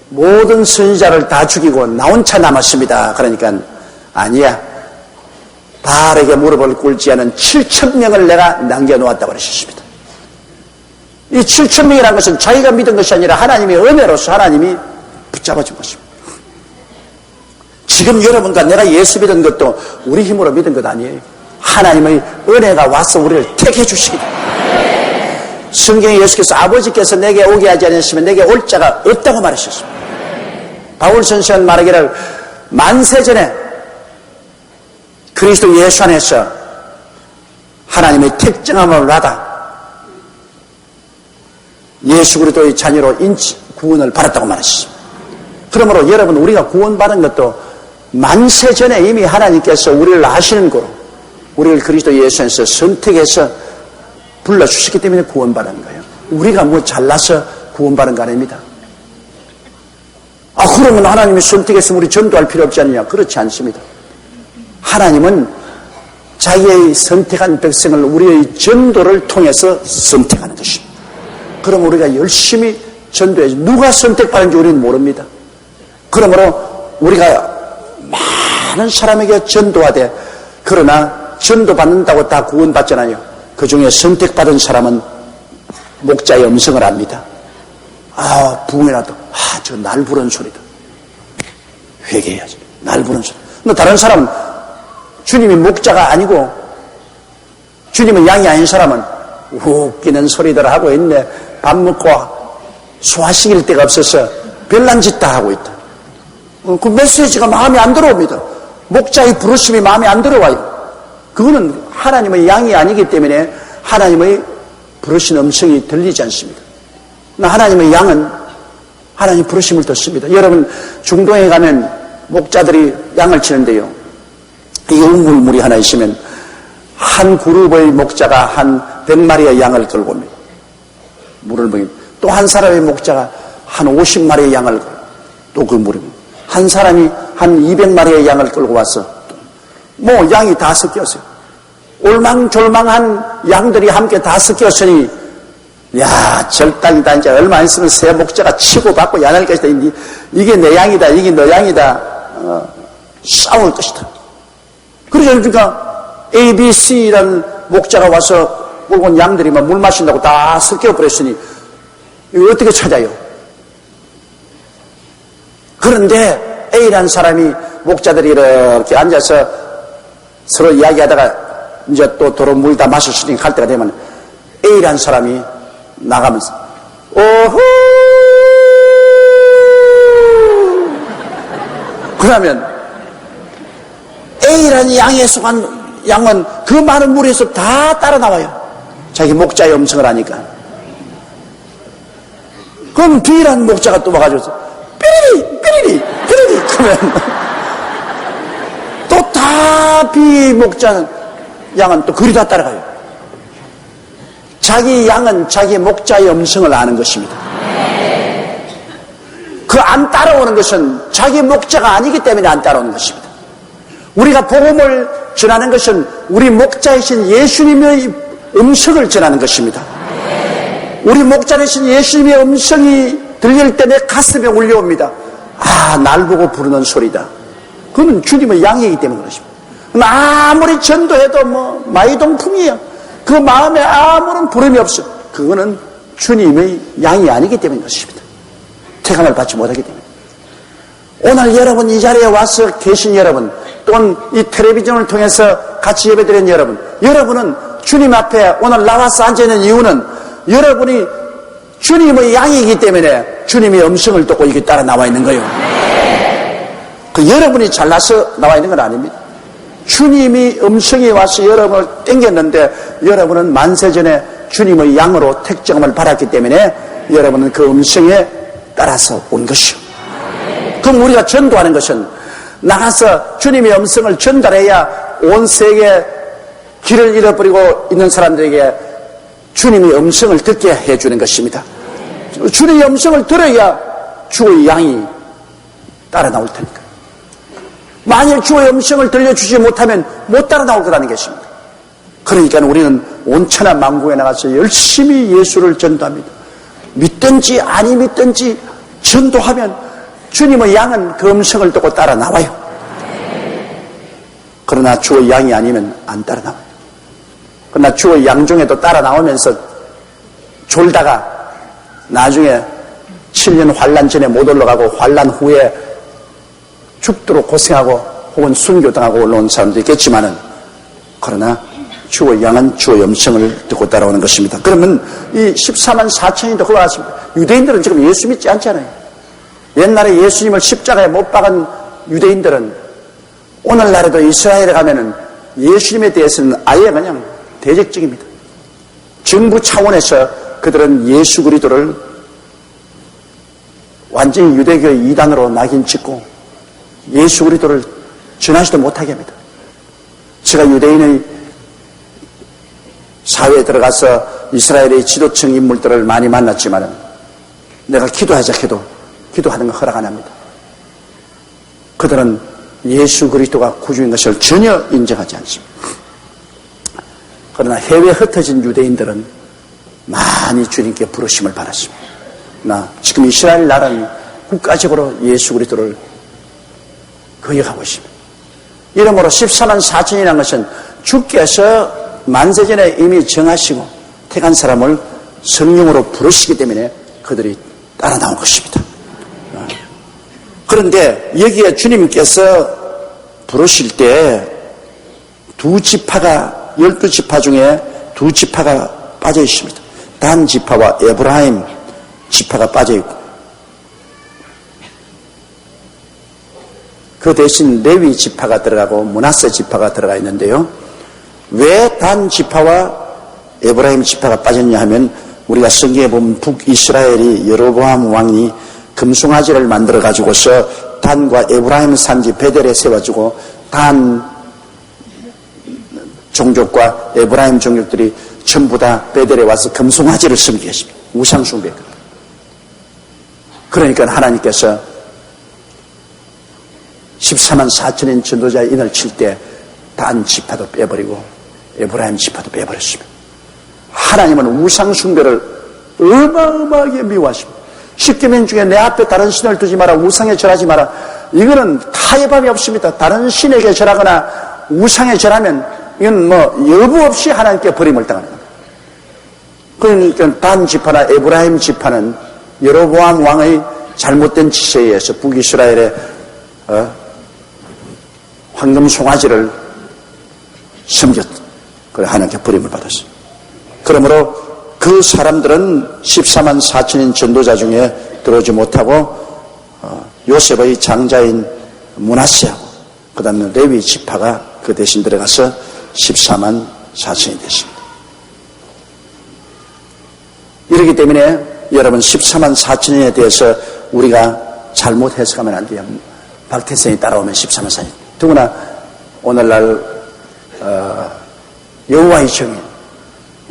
모든 선지자를 다 죽이고 나 혼자 남았습니다. 그러니까 아니야, 바알에게 무릎을 꿇지 않은 7,000명을 내가 남겨놓았다고 그러셨습니다. 이 7,000명이라는 것은 자기가 믿은 것이 아니라 하나님의 은혜로서 하나님이 붙잡아준 것입니다. 지금 여러분과 내가 예수 믿은 것도 우리 힘으로 믿은 것 아니에요. 하나님의 은혜가 와서 우리를 택해 주시기 때문에. 성경에 예수께서 아버지께서 내게 오게 하지 않으시면 내게 올 자가 없다고 말하셨습니다. 바울 선생은 말하기를 만세전에 그리스도 예수 안에서 하나님의 택정함을 받아 예수 그리스도의 자녀로 구원을 받았다고 말하셨습니다. 그러므로 여러분, 우리가 구원받은 것도 만세 전에 이미 하나님께서 우리를 아시는 거로 우리를 그리스도 예수 안에서 선택해서 불러주셨기 때문에 구원받은 거예요. 우리가 뭐 잘나서 구원받은 거 아닙니다. 그러면 하나님이 선택해서 우리 전도할 필요 없지 않느냐? 그렇지 않습니다. 하나님은 자기의 선택한 백성을 우리의 전도를 통해서 선택하는 것입니다. 그럼 우리가 열심히 전도해야지. 누가 선택받는지 우리는 모릅니다. 그러므로 우리가 많은 사람에게 전도하되, 그러나 전도받는다고 다 구원받잖아요. 그 중에 선택받은 사람은 목자의 음성을 압니다. 부흥이라도 저 날 부른 소리다. 회개해야지. 날 부른 소리. 근데 다른 사람은, 주님이 목자가 아니고 주님은 양이 아닌 사람은 웃기는 소리들 하고 있네. 밥 먹고 소화시킬 데가 없어서 별난 짓 다 하고 있다. 그 메시지가 마음에 안 들어옵니다. 목자의 부르심이 마음에 안 들어와요. 그거는 하나님의 양이 아니기 때문에 하나님의 부르신 음성이 들리지 않습니다. 하나님의 양은 하나님 부르심을 듣습니다. 여러분, 중동에 가면 목자들이 양을 치는데요, 이 우물물이 하나 있으면 한 그룹의 목자가 한 100마리의 양을 끌고 옵니다. 물을 먹입니다. 또 한 사람의 목자가 한 50마리의 양을 또 그 물을 먹입니다. 한 사람이 한 200마리의 양을 끌고 와서 뭐 양이 다 섞였어요. 올망졸망한 양들이 함께 다 섞였으니, 야, 절단이다. 이제 얼마 안 있으면 새 목자가 치고받고 야날 것이다. 이게 내 양이다, 이게 너 양이다, 싸울 것이다. 그러니까 A, B, C라는 목자가 와서 온 양들이 막 물 마신다고 다 섞여버렸으니 이거 어떻게 찾아요? 그런데 A라는 사람이, 목자들이 이렇게 앉아서 서로 이야기하다가 이제 또 도로 물 다 마셨으니 갈 때가 되면 A라는 사람이 나가면서 오호, 그러면 A라는 양에 속한 양은 그 많은 물에서 다 따라 나와요. 자기 목자의 음성을 하니까. 그럼 B라는 목자가 또 와가지고 삐리리 삐리리 삐리리 그러면 또 다 B 목자는 양은 또 그리 다 따라가요. 자기 양은 자기 목자의 음성을 아는 것입니다. 그 안 따라오는 것은 자기 목자가 아니기 때문에 안 따라오는 것입니다. 우리가 복음을 전하는 것은 우리 목자이신 예수님의 음성을 전하는 것입니다. 우리 목자이신 예수님의 음성이 들릴 때 내 가슴에 울려옵니다. 날 보고 부르는 소리다. 그건 주님의 양이기 때문에 그렇습니다. 아무리 전도해도 뭐 마이동풍이에요. 그 마음에 아무런 부름이 없어. 그거는 주님의 양이 아니기 때문인 것입니다. 택함을 받지 못하기 때문에. 오늘 여러분 이 자리에 와서 계신 여러분, 또는 이 텔레비전을 통해서 같이 예배드린 여러분, 여러분은 주님 앞에 오늘 나와서 앉아있는 이유는 여러분이 주님의 양이기 때문에 주님의 음성을 듣고 이렇게 따라 나와 있는 거예요. 그 여러분이 잘나서 나와 있는 건 아닙니다. 주님이 음성이 와서 여러분을 땡겼는데 여러분은 만세전에 주님의 양으로 택정을 받았기 때문에 여러분은 그 음성에 따라서 온 것이요. 그럼 우리가 전도하는 것은 나가서 주님의 음성을 전달해야 온 세계 길을 잃어버리고 있는 사람들에게 주님의 음성을 듣게 해주는 것입니다. 주님의 음성을 들어야 주의 양이 따라 나올 테니까. 만일 주의 음성을 들려주지 못하면 못 따라 나올 거라는 것입니다. 그러니까 우리는 온 천하 만국에 나가서 열심히 예수를 전도합니다. 믿든지 아니 믿든지 전도하면 주님의 양은 그 음성을 듣고 따라 나와요. 그러나 주의 양이 아니면 안 따라 나와요. 그러나 주의 양 중에도 따라 나오면서 졸다가 나중에 7년 환란 전에 못 올라가고 환란 후에 죽도록 고생하고 혹은 순교당하고 올라온 사람도 있겠지만은 그러나 주의 양은 주의 음성을 듣고 따라오는 것입니다. 그러면 이 14만 4천이 더 그러했습니다. 유대인들은 지금 예수 믿지 않잖아요. 옛날에 예수님을 십자가에 못 박은 유대인들은 오늘날에도 이스라엘에 가면은 예수님에 대해서는 아예 그냥 대적적입니다. 정부 차원에서 그들은 예수 그리스도를 완전히 유대교의 이단으로 낙인 찍고 예수 그리스도를 전하지도 못하게 합니다. 제가 유대인의 사회에 들어가서 이스라엘의 지도층 인물들을 많이 만났지만 내가 기도하자 해도 기도하는 거 허락 안 합니다. 그들은 예수 그리스도가 구주인 것을 전혀 인정하지 않습니다. 그러나 해외에 흩어진 유대인들은 많이 주님께 부르심을 받았습니다. 지금 이스라엘 나라는 국가적으로 예수 그리스도를 거역하고 있습니다. 이러므로 14만 4천이라는 것은 주께서 만세전에 이미 정하시고 택한 사람을 성령으로 부르시기 때문에 그들이 따라 나온 것입니다. 그런데 여기에 주님께서 부르실 때 두 지파가 12지파 중에 두 지파가 빠져 있습니다. 단 지파와 에브라임 지파가 빠져 있고 그 대신 레위 지파가 들어가고 므낫세 지파가 들어가 있는데요. 왜 단 지파와 에브라임 지파가 빠졌냐 하면 우리가 성경에 보면 북이스라엘이 여로보암 왕이 금송아지를 만들어 가지고서 단과 에브라임 산지 베델에 세워주고 단 종족과 에브라임 종족들이 전부 다 베델에 와서 금송아지를 섬기게 했습니다. 우상숭배. 그러니까 하나님께서 14만 4천인 전도자의 인을 칠 때 단 지파도 빼버리고 에브라임 지파도 빼버렸습니다. 하나님은 우상숭배를 어마어마하게 미워하십니다. 십계명 중에 내 앞에 다른 신을 두지 마라, 우상에 절하지 마라. 이거는 타협 법이 없습니다. 다른 신에게 절하거나 우상에 절하면 이건 여부 없이 하나님께 버림을 당하는 겁니다. 그러니까 단 지파나 에브라임 지파는 여로보암 왕의 잘못된 지시에 의해서 북이스라엘의 황금 송아지를 섬겼. 그래 하나님께 버림을 받았어요. 그러므로 그 사람들은 14만 4천인 전도자 중에 들어오지 못하고 요셉의 장자인 므낫세하고 그 다음에 레위 지파가 그 대신 들어가서 14만 4천이 됐습니다. 이렇기 때문에 여러분 14만 4천인에 대해서 우리가 잘못 해석하면 안 돼요. 박태성이 따라오면 14만 4천. 더구나 오늘날 여호와의 증인,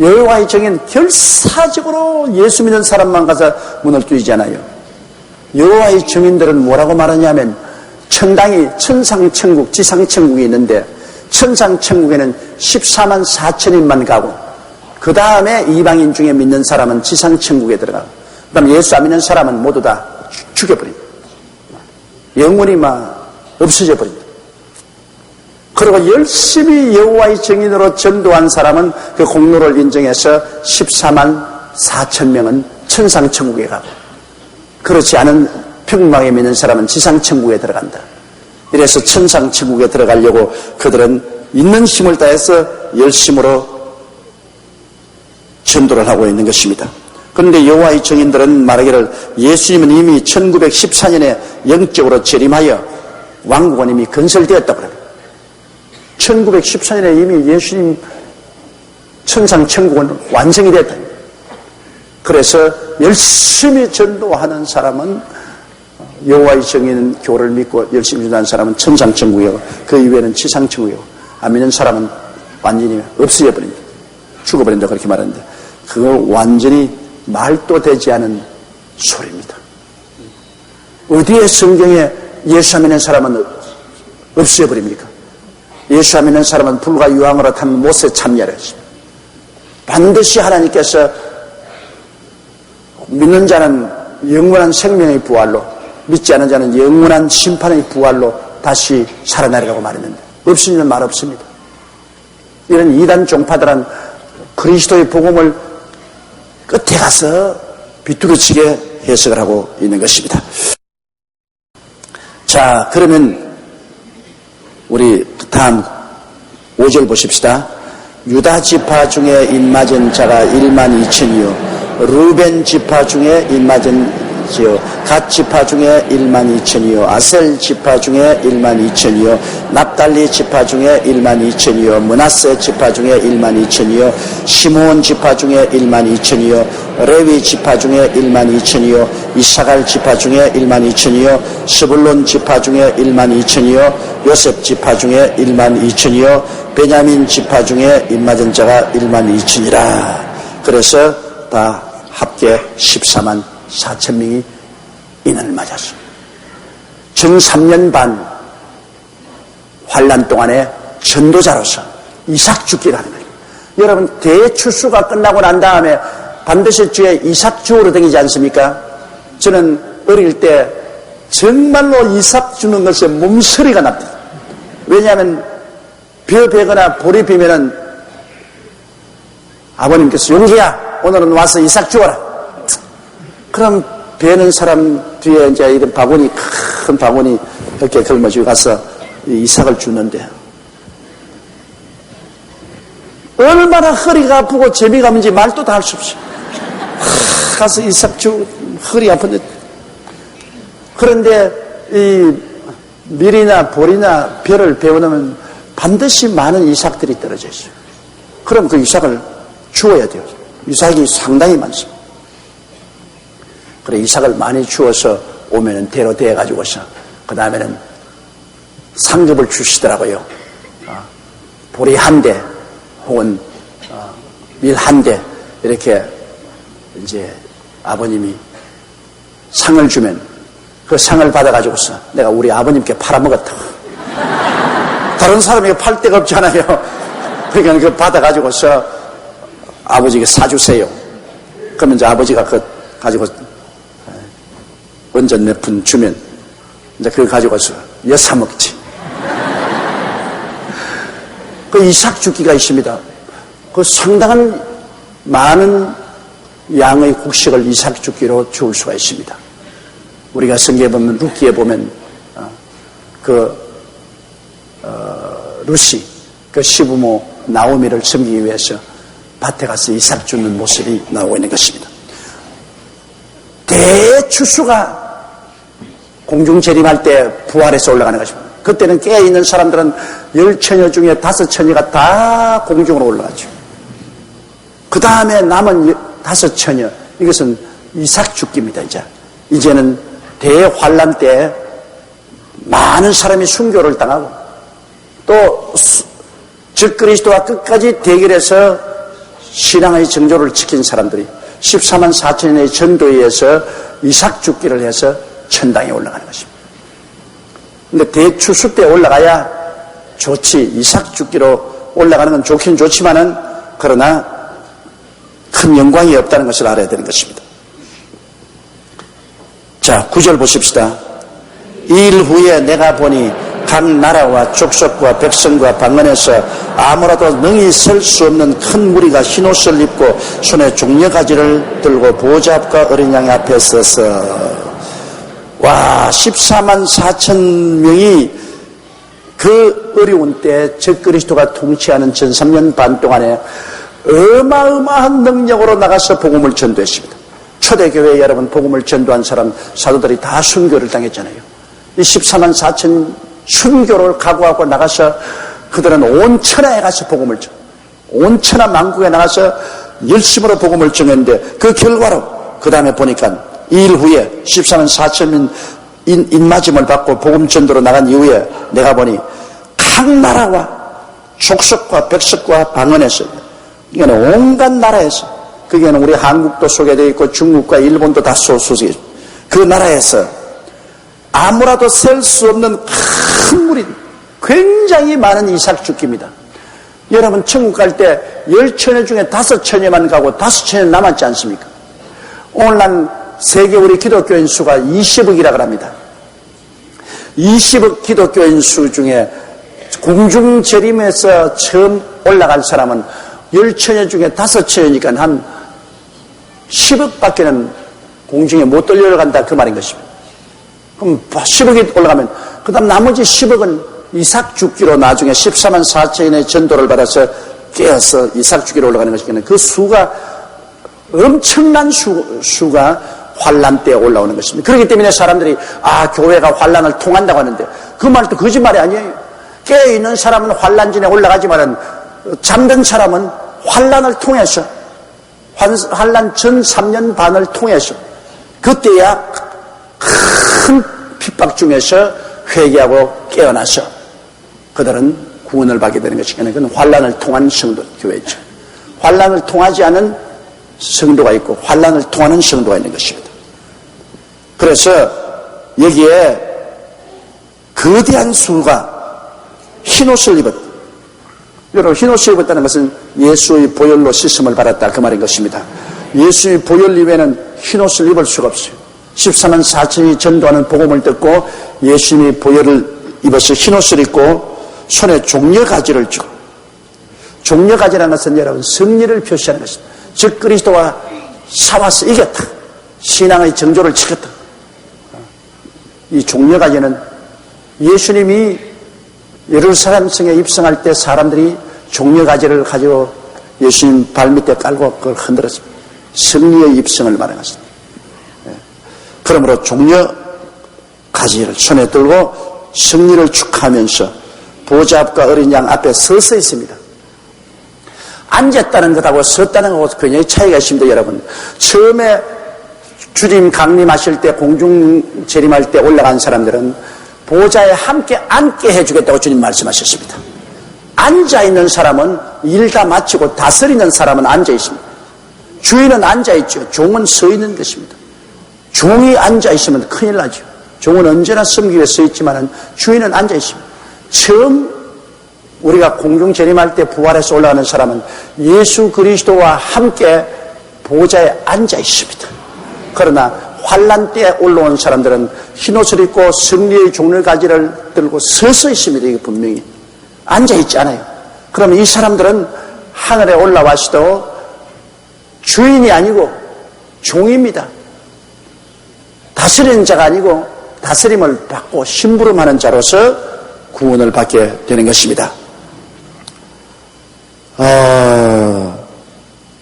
여호와의 증인 결사적으로 예수 믿는 사람만 가서 문을 두이잖아요. 여호와의 증인들은 뭐라고 말하냐면 천당이 천상천국, 지상천국이 있는데 천상천국에는 14만 4천인만 가고 그 다음에 이방인 중에 믿는 사람은 지상천국에 들어가고 그 다음에 예수 안 믿는 사람은 모두 다 죽여버립니다. 영원히 없어져 버립니다. 그리고 열심히 여호와의 증인으로 전도한 사람은 그 공로를 인정해서 14만 4천 명은 천상천국에 가고 그렇지 않은 평범하게 믿는 사람은 지상천국에 들어간다. 이래서 천상천국에 들어가려고 그들은 있는 힘을 다해서 열심으로 전도를 하고 있는 것입니다. 그런데 여호와의 증인들은 말하기를 예수님은 이미 1914년에 영적으로 재림하여 왕국은 이미 건설되었다고 합니다. 1914년에 이미 예수님 천상 천국은 완성이 됐다. 그래서 열심히 전도하는 사람은 여호와의 정의는 교를 믿고 열심히 전도하는 사람은 천상 천국이고 그 이외에는 지상 천국이고 안 믿는 사람은 완전히 없어져 버린다. 죽어버린다. 그렇게 말하는데 그거 완전히 말도 되지 않은 소리입니다. 어디에 성경에 예수 안 믿는 사람은 없어져 버립니까? 예수 안 믿는 사람은 불과 유황으로 탄 못에 참여를 했습니다. 반드시 하나님께서 믿는 자는 영원한 생명의 부활로, 믿지 않는 자는 영원한 심판의 부활로 다시 살아나리라고 말했는데 없으면 말 없습니다. 이런 이단 종파들은 그리스도의 복음을 끝에 가서 비뚤어지게 해석을 하고 있는 것입니다. 자, 그러면 우리 다음 5절 보십시다. 유다 지파 중에 입맞은 자가 1만 2천이요 루벤 지파 중에 입맞은 갓 지파 중에 1만 2천이요 아셀 지파 중에 1만 2천이요 납달리 지파 중에 1만 2천이요 므낫세 지파 중에 1만 2천이요 시므온 지파 중에 1만 2천이요 레위 지파 중에 1만 2천이요 이사갈 지파 중에 1만 2천이요 스불론 지파 중에 1만 2천이요 요셉 지파 중에 1만 2천이요 베냐민 지파 중에 입맞은 자가 1만 2천이라. 그래서 다 합계 14만 4천 명이 인을 맞았습니다. 전 3년 반 환란 동안에 전도자로서 이삭 죽기를 하는 거예요. 여러분, 대추수가 끝나고 난 다음에 반드시 주에 이삭 주우러 다니지 않습니까? 저는 어릴 때 정말로 이삭 주는 것에 몸서리가 납니다. 왜냐하면 벼 베거나 볼이 비면은 아버님께서 용기야 오늘은 와서 이삭 주어라. 그럼 베는 사람 뒤에 이제 이런 바구니, 큰 바구니 이렇게 걸머지고 가서 이삭을 주는데 얼마나 허리가 아프고 재미가 없는지 말도 다 할 수 없어요. 가서 이삭 주 허리 아픈데 그런데 이 밀이나 볼이나 벼를 베어놓으면 반드시 많은 이삭들이 떨어져 있어요. 그럼 그 이삭을 주어야 돼요. 이삭이 상당히 많습니다. 그래 이삭을 많이 주어서 오면은 대로 대가지고서 그 다음에는 상급을 주시더라고요. 보리 한 대 혹은 밀 한 대 이렇게 이제 아버님이 상을 주면 그 상을 받아가지고서 내가 우리 아버님께 팔아먹었다. 다른 사람에게 팔 데가 없잖아요. 그러니까 그 받아가지고서 아버지에게 사주세요. 그러면 이제 아버지가 그 가지고 원전 몇 푼 주면 이제 그걸 가지고서 여사 먹지. 그 이삭 죽기가 있습니다. 그 상당한 많은 양의 곡식을 이삭 죽기로 주울 수가 있습니다. 우리가 성경에 보면 룻기에 보면 룻이 그 시부모 나오미를 섬기기 위해서 밭에 가서 이삭 주는 모습이 나오고 있는 것입니다. 대추수가 공중 재림할 때 부활해서 올라가는 것입니다. 그때는 깨어있는 사람들은 10처녀 중에 5처녀가 다 공중으로 올라가죠. 그 다음에 남은 5처녀, 이것은 이삭 죽기입니다. 이제는 대환란 때 많은 사람이 순교를 당하고 또 적그리스도와 끝까지 대결해서 신앙의 정조를 지킨 사람들이 14만 4천년의 전도에 의해서 이삭 죽기를 해서 천당에 올라가는 것입니다. 근데 대추수 때 올라가야 좋지. 이삭 죽기로 올라가는 건 좋긴 좋지만은 그러나 큰 영광이 없다는 것을 알아야 되는 것입니다. 자, 9절 보십시다. 이 일 후에 내가 보니 각 나라와 족속과 백성과 방언에서 아무라도 능히 설 수 없는 큰 무리가 흰옷을 입고 손에 종려가지를 들고 보좌 앞과 어린 양 앞에 서서 와 14만 4천 명이 그 어려운 때 적그리스도가 통치하는 전 3년 반 동안에 어마어마한 능력으로 나가서 복음을 전도했습니다. 초대교회 여러분 복음을 전도한 사람 사도들이 다 순교를 당했잖아요. 이 14만 4천 순교를 각오하고 나가서 그들은 온 천하에 가서 복음을 전, 온 천하 만국에 나가서 열심으로 복음을 전했는데 그 결과로 그 다음에 보니까 2일 후에 14만 4천명 인마짐을 받고 복음 전도로 나간 이후에 내가 보니 각 나라와 족속과 백석과 방언에서, 이거는 온갖 나라에서, 거기에는 우리 한국도 소개되어 있고 중국과 일본도 다 소속해 있고, 그 나라에서 아무라도 셀 수 없는 큰 무리, 굉장히 많은 이삭 죽기입니다. 여러분 천국 갈 때 10처녀 중에 5처녀만 가고 5처녀 남았지 않습니까? 오늘날 세계 우리 기독교인 수가 20억이라고 합니다. 20억 기독교인 수 중에 공중재림에서 처음 올라갈 사람은 10처녀 중에 5처녀니까 한 10억밖에는 공중에 못 올라간다 그 말인 것입니다. 그럼 10억이 올라가면 그 다음 나머지 10억은 이삭 죽기로 나중에 14만 4천인의 전도를 받아서 깨어서 이삭 죽기로 올라가는 것이니까 그 수가 엄청난 수가 환란 때 올라오는 것입니다. 그렇기 때문에 사람들이 교회가 환란을 통한다고 하는데 그 말도 거짓말이 아니에요. 깨어있는 사람은 환란전에 올라가지만은 잠든 사람은 환란을 통해서 환란 전 3년 반을 통해서 그때야 큰 핍박 중에서 회개하고 깨어나서 그들은 구원을 받게 되는 것이니까 그건 환란을 통한 성도 교회죠. 환란을 통하지 않은 성도가 있고 환란을 통하는 성도가 있는 것입니다. 그래서 여기에 거대한 수가 흰옷을 입었다. 여러분 흰옷을 입었다는 것은 예수의 보혈로 씻음을 받았다 그 말인 것입니다. 예수의 보혈 이외에는 흰옷을 입을 수가 없어요. 14만 4천이 전도하는 복음을 듣고 예수님이 보혈을 입어서 흰옷을 입고 손에 종려가지를 쥐고, 종려가지라는 것은 여러분 승리를 표시하는 것입니다. 즉 그리스도와 싸워서 이겼다. 신앙의 정조를 지켰다. 이 종려가지는 예수님이 예루살렘 성에 입성할 때 사람들이 종려가지를 가지고 예수님 발밑에 깔고 그걸 흔들었습니다. 승리의 입성을 말하는 것입니다. 그러므로 종려가지를 손에 들고 승리를 축하하면서 보좌 앞과 어린 양 앞에 서서 있습니다. 앉았다는 것하고 섰다는 것하고 굉장히 차이가 있습니다. 여러분 처음에 주님 강림하실 때 공중 재림할 때 올라간 사람들은 보좌에 함께 앉게 해주겠다고 주님 말씀하셨습니다. 앉아있는 사람은 일 다 마치고 다스리는 사람은 앉아있습니다. 주인은 앉아있죠. 종은 서 있는 것입니다. 종이 앉아있으면 큰일 나죠. 종은 언제나 섬기기 위해 서 있지만 주인은 앉아있습니다. 처음 우리가 공중 재림할 때 부활해서 올라가는 사람은 예수 그리스도와 함께 보좌에 앉아있습니다. 그러나 환란 때 올라온 사람들은 흰옷을 입고 승리의 종려가지를 들고 서서 있습니다. 이게 분명히 앉아있지 않아요. 그럼 이 사람들은 하늘에 올라와서도 주인이 아니고 종입니다. 다스리는 자가 아니고 다스림을 받고 심부름하는 자로서 구원을 받게 되는 것입니다.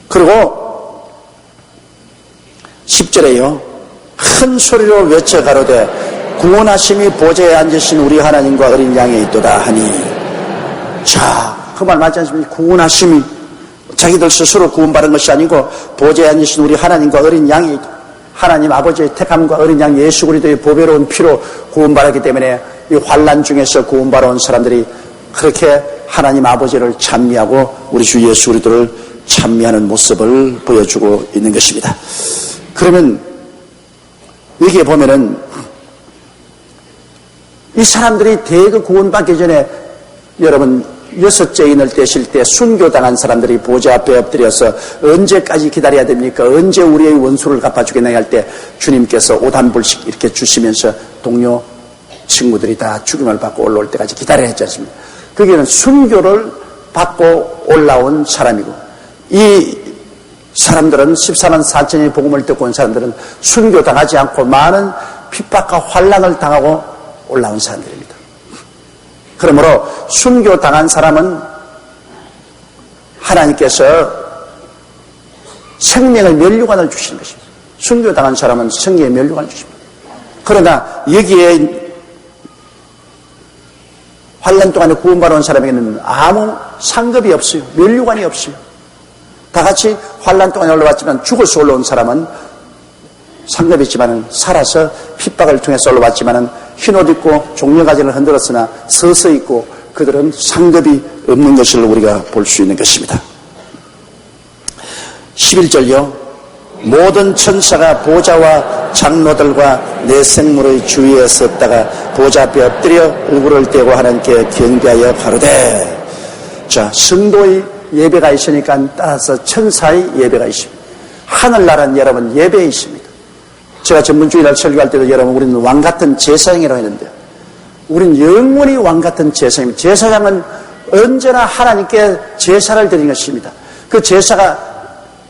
그리고 10절에요. 큰 소리로 외쳐 가로되 구원하심이 보좌에 앉으신 우리 하나님과 어린 양에 있도다 하니. 자, 그 말 맞지 않습니까? 구원하심이 자기들 스스로 구원받은 것이 아니고 보좌에 앉으신 우리 하나님과 어린 양이 있다. 하나님 아버지의 택함과 어린 양 예수 그리스도의 보배로운 피로 구원받았기 때문에 이 환난 중에서 구원받아 온 사람들이 그렇게 하나님 아버지를 찬미하고 우리 주 예수 그리스도를 찬미하는 모습을 보여주고 있는 것입니다. 그러면 여기에 보면은 이 사람들이 대거 구원받기 전에 여러분 6째 인을 떼실 때 순교당한 사람들이 보좌 앞에 엎드려서 언제까지 기다려야 됩니까? 언제 우리의 원수를 갚아주겠나 할 때 주님께서 오단불씩 이렇게 주시면서 동료 친구들이 다 죽임을 받고 올라올 때까지 기다려야 했지 않습니까? 거기는 순교를 받고 올라온 사람이고 이 사람들은 14만 4천의 복음을 듣고 온 사람들은 순교당하지 않고 많은 핍박과 환난을 당하고 올라온 사람들입니다. 그러므로 순교당한 사람은 하나님께서 생명의 면류관을 주시는 것입니다. 순교당한 사람은 생명의 면류관을 주십니다. 그러나 여기에 환난 동안에 구원받아 온 사람에게는 아무 상급이 없어요. 면류관이 없어요. 다 같이 환난 동안에 올라왔지만 죽어서 올라온 사람은 상급이 있지만은 살아서 핍박을 통해서 올라왔지만은 흰옷 입고 종려가지를 흔들었으나 서서 있고 그들은 상급이 없는 것을 우리가 볼 수 있는 것입니다. 11절요. 모든 천사가 보좌와 장로들과 내 생물의 주위에 섰다가 보좌 앞에 엎드려 얼굴을 떼고 하나님께 경배하여 가로되. 자, 성도의 예배가 있으니까 따라서 천사의 예배가 있습니다. 하늘나라는 여러분 예배에 있습니다. 제가 전문주의를 설교할 때도 여러분 우리는 왕같은 제사장이라고 했는데 우리는 영원히 왕같은 제사장입니다. 제사장은 언제나 하나님께 제사를 드리는 것입니다. 그 제사가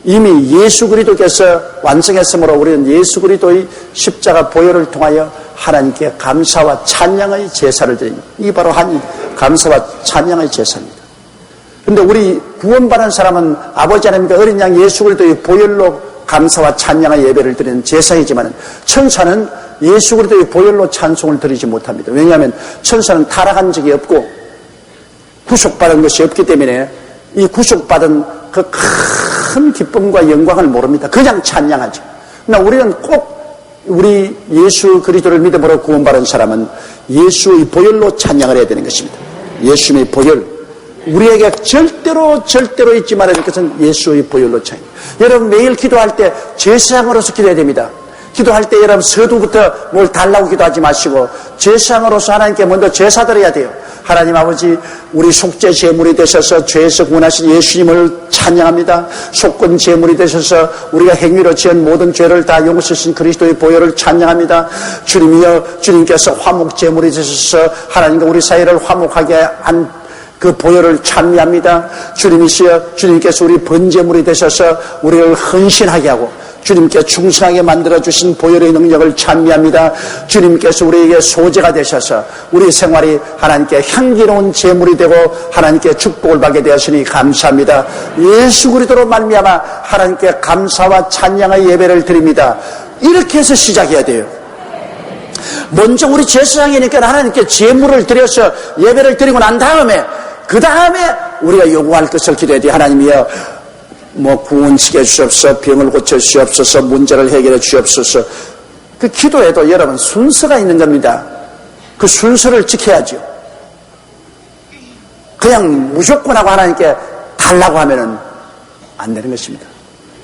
이미 예수 그리스도께서 완성했으므로 우리는 예수 그리스도의 십자가 보혈을 통하여 하나님께 감사와 찬양의 제사를 드립니다. 이게 바로 감사와 찬양의 제사입니다. 그런데 우리 구원받은 사람은 아버지 하나님과 어린 양 예수 그리스도의 보혈로 감사와 찬양의 예배를 드리는 제사이지만 천사는 예수 그리스도의 보혈로 찬송을 드리지 못합니다. 왜냐하면 천사는 타락한 적이 없고 구속받은 것이 없기 때문에 이 구속받은 그 큰 기쁨과 영광을 모릅니다. 그냥 찬양하죠. 그러나 우리는 꼭 우리 예수 그리스도를 믿음으로 구원받은 사람은 예수의 보혈로 찬양을 해야 되는 것입니다. 예수의 보혈. 우리에게 절대로 잊지 말아야 될 것은 예수의 보혈로 찬양. 여러분 매일 기도할 때 제사장으로서 기도해야 됩니다. 기도할 때 여러분 서두부터 뭘 달라고 기도하지 마시고 제사장으로서 하나님께 먼저 제사 드려야 돼요. 하나님 아버지 우리 속죄 제물이 되셔서 죄에서 구원하신 예수님을 찬양합니다. 속건 제물이 되셔서 우리가 행위로 지은 모든 죄를 다 용서하신 그리스도의 보혈을 찬양합니다. 주님이여 주님께서 화목 제물이 되셔서 하나님과 우리 사이를 화목하게 한 그 보혈을 찬미합니다. 주님이시여 주님께서 우리 번제물이 되셔서 우리를 헌신하게 하고 주님께 충성하게 만들어주신 보혈의 능력을 찬미합니다. 주님께서 우리에게 소재가 되셔서 우리 생활이 하나님께 향기로운 제물이 되고 하나님께 축복을 받게 되었으니 감사합니다. 예수 그리스도로 말미암아 하나님께 감사와 찬양의 예배를 드립니다. 이렇게 해서 시작해야 돼요. 먼저 우리 제사장이니까 하나님께 제물을 드려서 예배를 드리고 난 다음에 그 다음에 우리가 요구할 것을 기도해야 돼요. 하나님이여 구원시켜 주시옵소서, 병을 고쳐 주시옵소서, 문제를 해결해 주시옵소서. 그 기도에도 여러분 순서가 있는 겁니다. 그 순서를 지켜야죠. 그냥 무조건 하고 하나님께 달라고 하면은 안 되는 것입니다.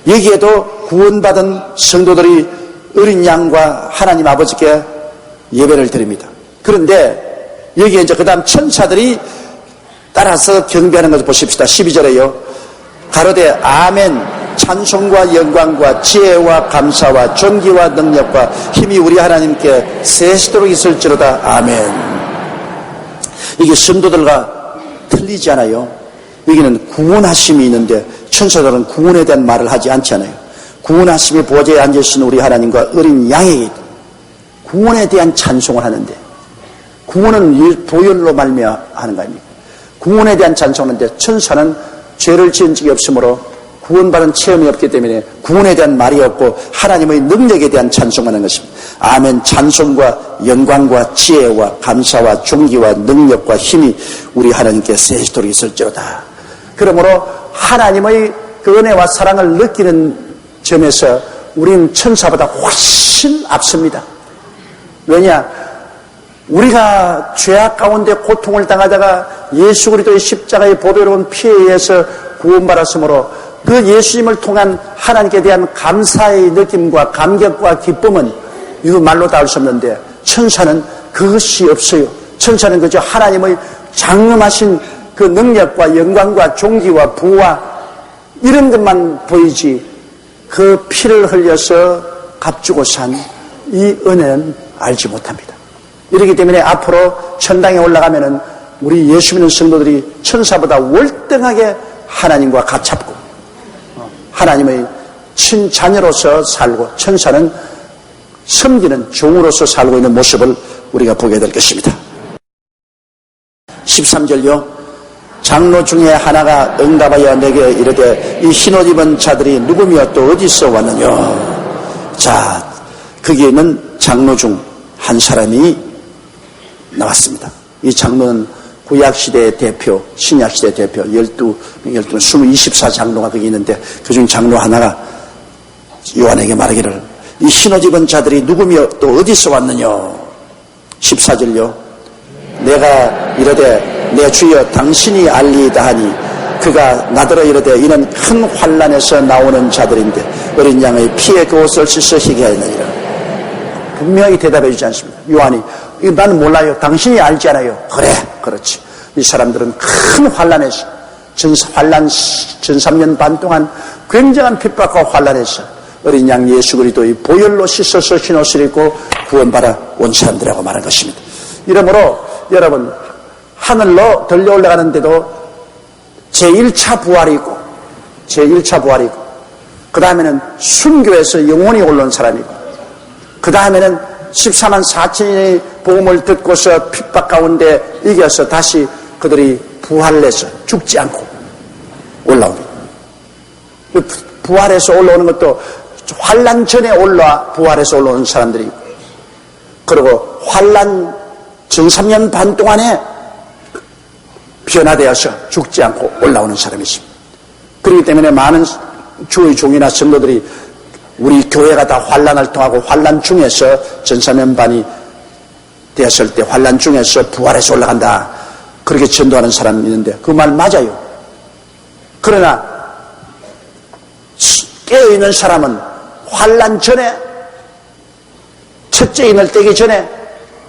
여기에도 구원받은 성도들이 어린 양과 하나님 아버지께 예배를 드립니다. 그런데 여기에 이제 그 다음 천사들이 따라서 경배하는 것을 보십시다. 12절에요. 가로되 아멘 찬송과 영광과 지혜와 감사와 존귀와 능력과 힘이 우리 하나님께 세시도록 있을지로다. 아멘. 이게 성도들과 틀리지 않아요. 여기는 구원하심이 있는데 천사들은 구원에 대한 말을 하지 않지 않아요. 구원하심이 보좌에 앉으신 우리 하나님과 어린 양에게 구원에 대한 찬송을 하는데 구원은 보혈로 말미암아 하는 거 아닙니까? 구원에 대한 찬송하는데 천사는 죄를 지은 적이 없으므로 구원받은 체험이 없기 때문에 구원에 대한 말이 없고 하나님의 능력에 대한 찬송하는 것입니다. 아멘. 찬송과 영광과 지혜와 감사와 존귀와 능력과 힘이 우리 하나님께 세시도록 있을지로다. 그러므로 하나님의 그 은혜와 사랑을 느끼는 점에서 우리는 천사보다 훨씬 앞섭니다. 왜냐? 우리가 죄악 가운데 고통을 당하다가 예수 그리스도의 십자가의 보배로운 피에 의해서 구원받았으므로 그 예수님을 통한 하나님께 대한 감사의 느낌과 감격과 기쁨은 이거 말로 다 할 수 없는데 천사는 그것이 없어요. 천사는 그저 하나님의 장엄하신 그 능력과 영광과 존귀와 부와 이런 것만 보이지 그 피를 흘려서 값주고 산 이 은혜는 알지 못합니다. 이렇기 때문에 앞으로 천당에 올라가면은 우리 예수 믿는 성도들이 천사보다 월등하게 하나님과 가깝고 하나님의 친자녀로서 살고 천사는 섬기는 종으로서 살고 있는 모습을 우리가 보게 될 것입니다. 13절요. 장로 중에 하나가 응답하여 내게 이르되 이 흰옷 입은 자들이 누구며 또 어디서 왔느냐. 자, 거기에는 장로 중 한 사람이 나왔습니다. 이 장로는 구약시대의 대표, 신약시대의 대표, 24장로가 거기 있는데 그중 장로 하나가 요한에게 말하기를 이 흰옷 입은 자들이 누구며 또 어디서 왔느냐 14절요 내가 이르되 내 주여 당신이 알리이다 하니 그가 나더러 이르되 이는 큰 환난에서 나오는 자들인데 어린 양의 피에 그 옷을 씻어 희게 하였느니라. 분명히 대답해 주지 않습니다. 요한이 나는 몰라요. 당신이 알지 않아요. 그래 그렇지. 이 사람들은 큰 환난에서 환난 전 3년 반 동안 굉장한 핍박과 환난에서 어린 양 예수 그리스도의 보혈로 씻어서 흰 옷을 입고 구원받아 온 사람들이라고 말한 것입니다. 이러므로 여러분 하늘로 들려 올라가는데도 제1차 부활이 있고 제1차 부활이 있고 그 다음에는 순교에서 영원히 올라온 사람이 있고 그 다음에는 14만 4천의 복음을 듣고서 핍박 가운데 이겨서 다시 그들이 부활을 해서 죽지 않고 올라옵니다. 부활해서 올라오는 것도 환난 전에 올라와 부활해서 올라오는 사람들이 있고 그리고 환난 전 3년 반 동안에 변화되어서 죽지 않고 올라오는 사람이 있습니다. 그렇기 때문에 많은 주의 종이나 성도들이 우리 교회가 다 환난을 통하고 환난 중에서 전 3년 반이 되었을 때 환난 중에서 부활해서 올라간다. 그렇게 전도하는 사람이 있는데 그 말 맞아요. 그러나 깨어있는 사람은 환난 전에 첫째 인을 떼기 전에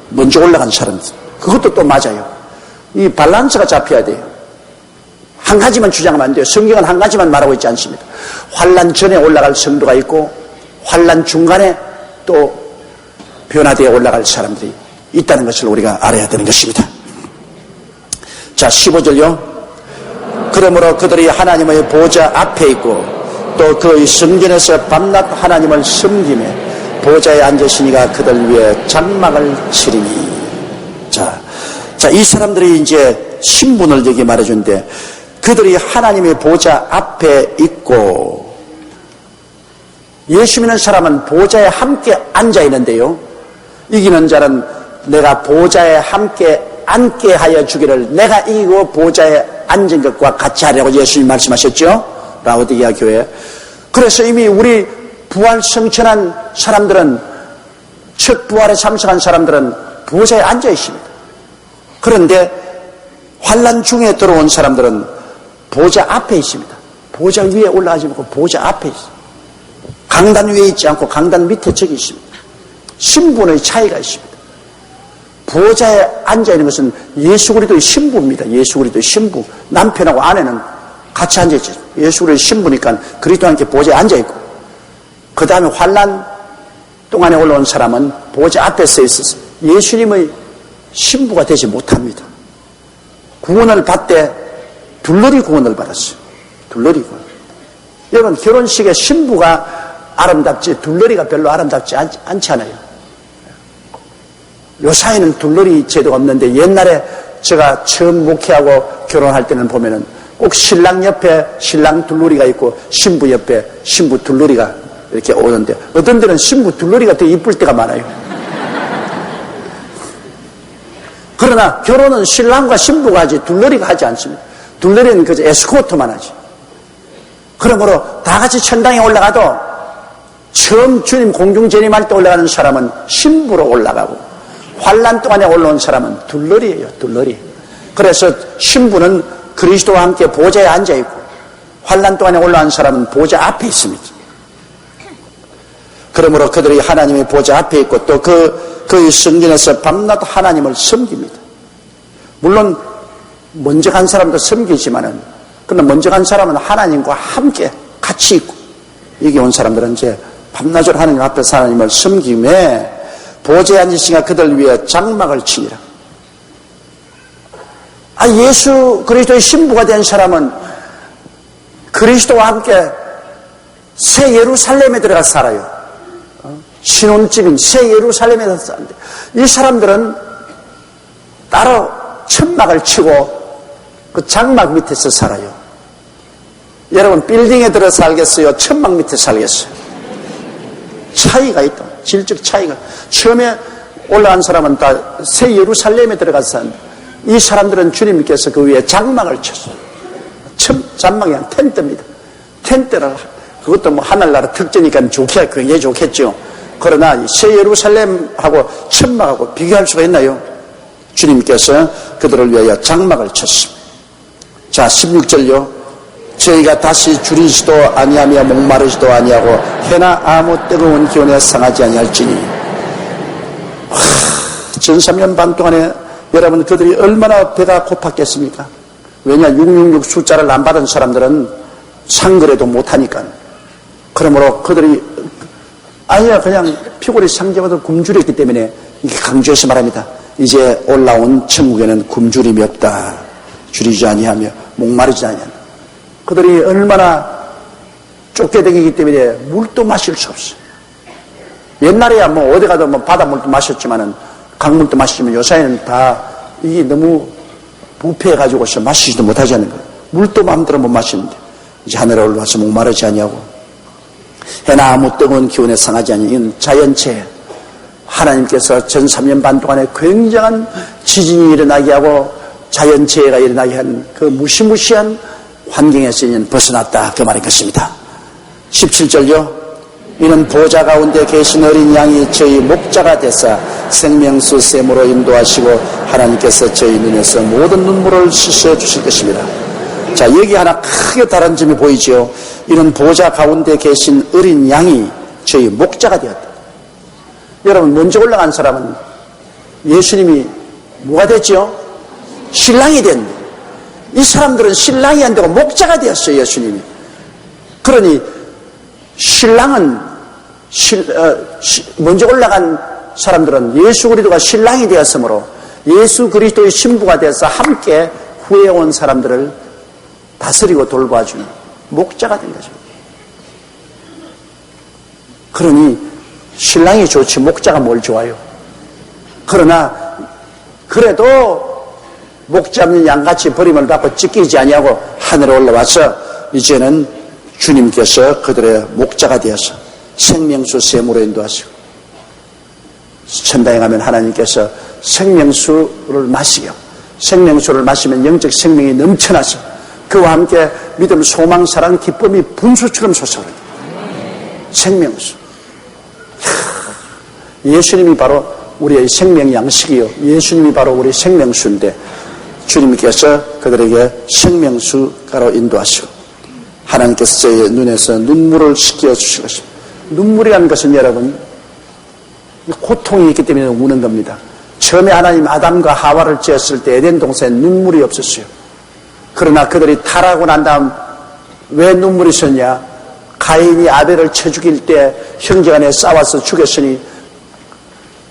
먼저 올라간 사람입니다. 그것도 또 맞아요. 이 밸런스가 잡혀야 돼요. 한 가지만 주장하면 안 돼요. 성경은 한 가지만 말하고 있지 않습니다. 환난 전에 올라갈 성도가 있고 환난 중간에 또 변화되어 올라갈 사람들이 있다는 것을 우리가 알아야 되는 것입니다. 자, 15절요. 그러므로 그들이 하나님의 보좌 앞에 있고 또 그의 성전에서 밤낮 하나님을 섬기며 보좌에 앉으시니가 그들 위해 장막을 치리니. 자, 이 사람들이 이제 신분을 여기 말해주는데 그들이 하나님의 보좌 앞에 있고 예수 믿는 사람은 보좌에 함께 앉아 있는데요. 이기는 자는 내가 보좌에 함께 앉게 하여 주기를 내가 이기고 보좌에 앉은 것과 같이 하려고 예수님 말씀하셨죠. 라오디게아 교회. 그래서 이미 우리 부활 성천한 사람들은 첫 부활에 참석한 사람들은 보좌에 앉아 있습니다. 그런데 환난 중에 들어온 사람들은 보좌 앞에 있습니다. 보좌 위에 올라가지 않고 보좌 앞에 있습니다. 강단 위에 있지 않고 강단 밑에 저기 있습니다. 신분의 차이가 있습니다. 보좌에 앉아있는 것은 예수 그리스도의 신부입니다. 예수 그리스도의 신부. 남편하고 아내는 같이 앉아있죠. 예수 그리스도의 신부니까 그리스도와 함께 보좌에 앉아있고 그 다음에 환난 동안에 올라온 사람은 보좌 앞에 서 있어서 예수님의 신부가 되지 못합니다. 구원을 받되 둘러리 구원을 받았어요. 둘러리 구원. 여러분 결혼식에 신부가 아름답지 둘러리가 별로 아름답지 않잖아요. 요사이는 둘러리 제도가 없는데 옛날에 제가 처음 목회하고 결혼할 때는 보면은 꼭 신랑 옆에 신랑 둘러리가 있고 신부 옆에 신부 둘러리가 이렇게 오는데 어떤 데는 신부 둘러리가 더 이쁠 때가 많아요. 그러나 결혼은 신랑과 신부가 하지 둘러리가 하지 않습니다. 둘러리는 그저 에스코트만 하지. 그러므로 다 같이 천당에 올라가도 처음 주님 공중 재림할 때 올라가는 사람은 신부로 올라가고 환난 동안에 올라온 사람은 둘러리예요. 둘러리. 그래서 신부는 그리스도와 함께 보좌에 앉아있고 환난 동안에 올라온 사람은 보좌 앞에 있습니다. 그러므로 그들이 하나님의 보좌 앞에 있고 또 그의 성전에서 밤낮 하나님을 섬깁니다. 물론 먼저 간 사람도 섬기지만은 그러나 먼저 간 사람은 하나님과 함께 같이 있고 여기 온 사람들은 이제 밤낮으로 하나님 앞에서 하나님을 섬김에 보좌에 앉으시니가 그들 위해 장막을 치니라. 예수 그리스도의 신부가 된 사람은 그리스도와 함께 새 예루살렘에 들어가서 살아요. 신혼집인 새 예루살렘에서 사는데 이 사람들은 따로 천막을 치고 그 장막 밑에서 살아요. 여러분 빌딩에 들어 살겠어요? 천막 밑에 살겠어요? 차이가 있다. 질적 차이가. 처음에 올라간 사람은 다 새 예루살렘에 들어가서 사는데 이 사람들은 주님께서 그 위에 장막을 쳤어요. 장막이 한 텐트입니다. 텐트를, 그것도 뭐 하늘나라 특전이니까 굉장히 좋겠죠. 그러나 새 예루살렘하고 천막하고 비교할 수가 있나요? 주님께서 그들을 위하여 장막을 쳤습니다. 자, 16절요. 저희가 다시 줄이지도 아니하며 목마르지도 아니하고 해나 아무 뜨거운 기운에 상하지 아니할지니. 전 3년 반 동안에 여러분 그들이 얼마나 배가 고팠겠습니까? 왜냐, 666 숫자를 안 받은 사람들은 상거래도 못하니까. 그러므로 그들이 아니야 그냥 피골이 상제보다 굶주렸기 때문에 이렇게 강조해서 말합니다. 이제 올라온 천국에는 굶주림이 없다. 줄이지 아니하며 목마르지 아니하며. 그들이 얼마나 쫓겨다니기 때문에 물도 마실 수 없어요. 옛날에야 뭐 어디 가도 뭐 바닷물도 마셨지만은 강물도 마시면 요새는 다 이게 너무 부패해가지고서 마시지도 못하지 않는 거예요. 물도 마음대로 못 마시는데 이제 하늘에 올라와서 목마르지 아니하고 해나 아무 뜨거운 기운에 상하지 아니. 이건 자연체에 하나님께서 전 3년 반 동안에 굉장한 지진이 일어나게 하고 자연재해가 일어나게 한 그 무시무시한 환경에서 이는 벗어났다 그 말인 것입니다. 17절요. 이는 보좌 가운데 계신 어린 양이 저희 목자가 되사 생명수 샘으로 인도하시고 하나님께서 저희 눈에서 모든 눈물을 씻어 주실 것입니다. 자, 여기 하나 크게 다른 점이 보이죠. 이는 보좌 가운데 계신 어린 양이 저희 목자가 되었다. 여러분, 먼저 올라간 사람은 예수님이 뭐가 됐죠? 신랑이 됐네. 이 사람들은 신랑이 안 되고 목자가 되었어요, 예수님이. 그러니 신랑은 먼저 올라간 사람들은 예수 그리스도가 신랑이 되었으므로 예수 그리스도의 신부가 되어서 함께 후에 온 사람들을 다스리고 돌봐주는 목자가 된 거죠. 그러니 신랑이 좋지 목자가 뭘 좋아요. 그러나 그래도 목자 없는 양같이 버림을 받고 찢기지 아니하고 하늘에 올라와서 이제는 주님께서 그들의 목자가 되어서 생명수 샘으로 인도하시고 천당에 가면 하나님께서 생명수를 마시게 하고 생명수를 마시면 영적 생명이 넘쳐나서 그와 함께 믿음, 소망, 사랑, 기쁨이 분수처럼 솟아오르는 생명수. 예수님이 바로 우리의 생명 양식이요. 예수님이 바로 우리의 생명수인데 주님께서 그들에게 생명수가로 인도하시고 하나님께서 저의 눈에서 눈물을 씻겨 주실 것입니다. 눈물이라는 것은 여러분 고통이 있기 때문에 우는 겁니다. 처음에 하나님 아담과 하와를 지었을 때 에덴 동산에 눈물이 없었어요. 그러나 그들이 타락하고 난 다음 왜 눈물이 있었냐? 가인이 아벨을 쳐 죽일 때 형제간에 싸워서 죽였으니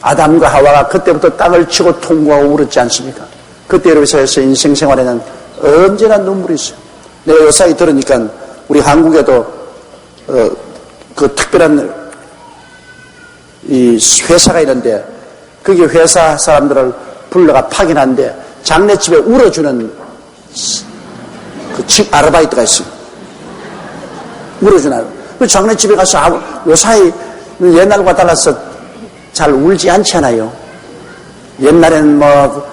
아담과 하와가 그때부터 땅을 치고 통곡하고 울었지 않습니까? 그때로부터 해서 인생 생활에는 언제나 눈물이 있어요. 내가 요사이 들으니까 우리 한국에도 그 특별한 이 회사가 있는데 그게 회사 사람들을 불러가 파견한데 장례집에 울어주는 그 집 아르바이트가 있어요. 울어주는 그 장례집에 가서 요사이 옛날과 달라서 잘 울지 않잖아요. 옛날에는 뭐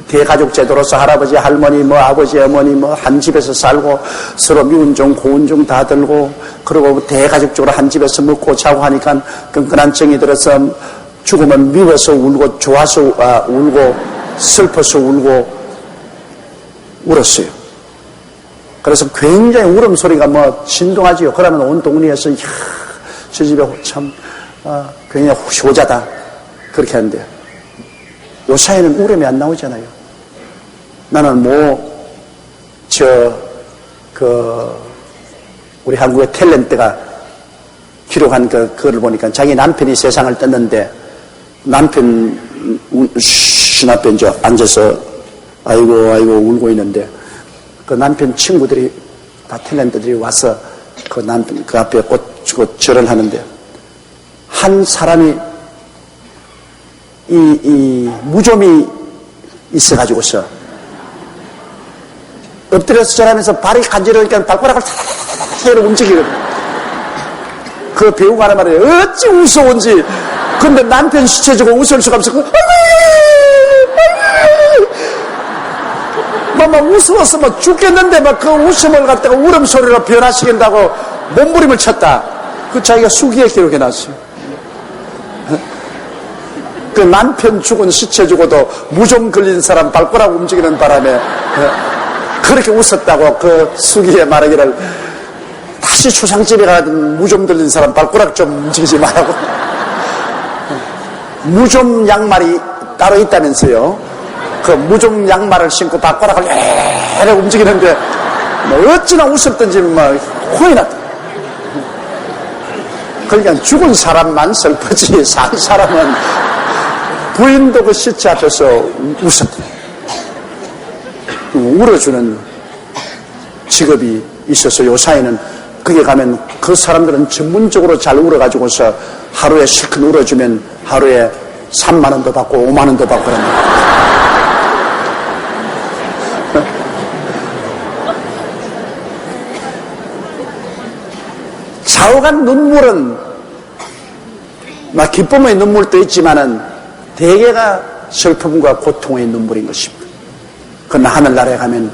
대가족 제도로서 할아버지, 할머니, 뭐 아버지, 어머니 뭐 한 집에서 살고 서로 미운 종, 고운 종 다 들고 그리고 대가족적으로 한 집에서 먹고 자고 하니까 끈끈한 정이 들어서 죽으면 미워서 울고 좋아서 울고 슬퍼서 울고 울었어요. 그래서 굉장히 울음소리가 뭐 진동하지요. 그러면 온 동네에서 이야, 저 집에 참 굉장히 효자다 그렇게 하는데 요사이는 울음이 안 나오잖아요. 나는 우리 한국의 탤런트가 기록한 그걸 보니까 자기 남편이 세상을 떴는데 남편 신 앞에 이제 앉아서 아이고 울고 있는데 그 남편 친구들이 다 탤런트들이 와서 그 남편 그 앞에 꽃 주고 절을 하는데 한 사람이 이 무좀이 있어가지고서 엎드려서 절하면서 발이 간지러우니까 발가락을 탁탁탁 움직이거든요. 그 배우가 하는 말이에요. 어찌 무서운지. 근데 남편 시체지고 웃을 수가 없어. 아이고 막 웃어서 막 죽겠는데 막 그 웃음을 갖다가 울음소리로 변화시킨다고 몸부림을 쳤다. 그 자기가 수기에 기록해 놨어요. 그 남편 죽은 시체 주고도 무좀 걸린 사람 발가락 움직이는 바람에 그렇게 웃었다고 그 수기에 말하기를 다시 초상집에 가든 무좀 들린 사람 발가락 좀 움직이지 말라고. 무좀 양말이 따로 있다면서요. 그 무좀 양말을 신고 발가락을 에레 움직이는데 뭐 어찌나 웃었던지 막 혼이 났다. 그러니까 죽은 사람만 슬프지 산 사람은 부인도 그 시체 앞에서 웃었다. 울어주는 직업이 있어서 요사이는 거기 가면 그 사람들은 전문적으로 잘 울어가지고서 하루에 실컷 울어주면 하루에 3만 원도 받고 5만 원도 받고 그럽니다. 좌우간 눈물은 막 기쁨의 눈물도 있지만은 대개가 슬픔과 고통의 눈물인 것입니다. 그러나 하늘나라에 가면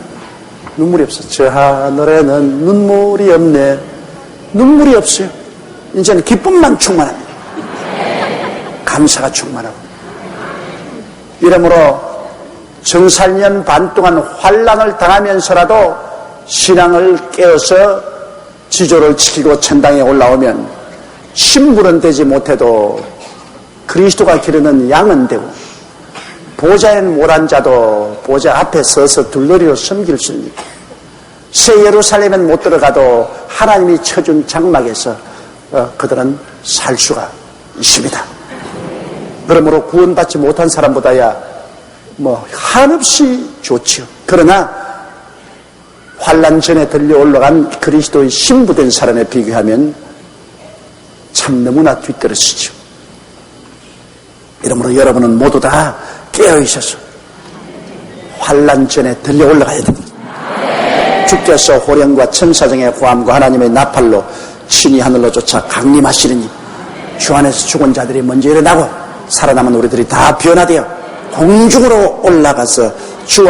눈물이 없어. 저 하늘에는 눈물이 없네. 눈물이 없어요. 이제는 기쁨만 충만합니다. 감사가 충만하고. 이러므로 정살년 반 동안 환난을 당하면서라도 신앙을 깨어서 지조를 지키고 천당에 올라오면 신분은 되지 못해도 그리스도가 기르는 양은 되고 보좌엔 몰한 자도 보좌 앞에 서서 둘러리로 섬길 수 있습니다. 새 예루살렘엔 못 들어가도 하나님이 쳐준 장막에서 그들은 살 수가 있습니다. 그러므로 구원받지 못한 사람보다야 뭐 한없이 좋지요. 그러나 환난 전에 들려 올라간 그리스도의 신부된 사람에 비교하면 참 너무나 뒤떨어지죠. 이러므로 여러분은 모두 다 깨어있어서 환난 전에 들려 올라가야 됩니다. 주께서 호령과 천사장의 고함과 하나님의 나팔로 신이 하늘로 쫓아 강림하시느니 주 안에서 죽은 자들이 먼저 일어나고 살아남은 우리들이 다 변화되어 공중으로 올라가서 주와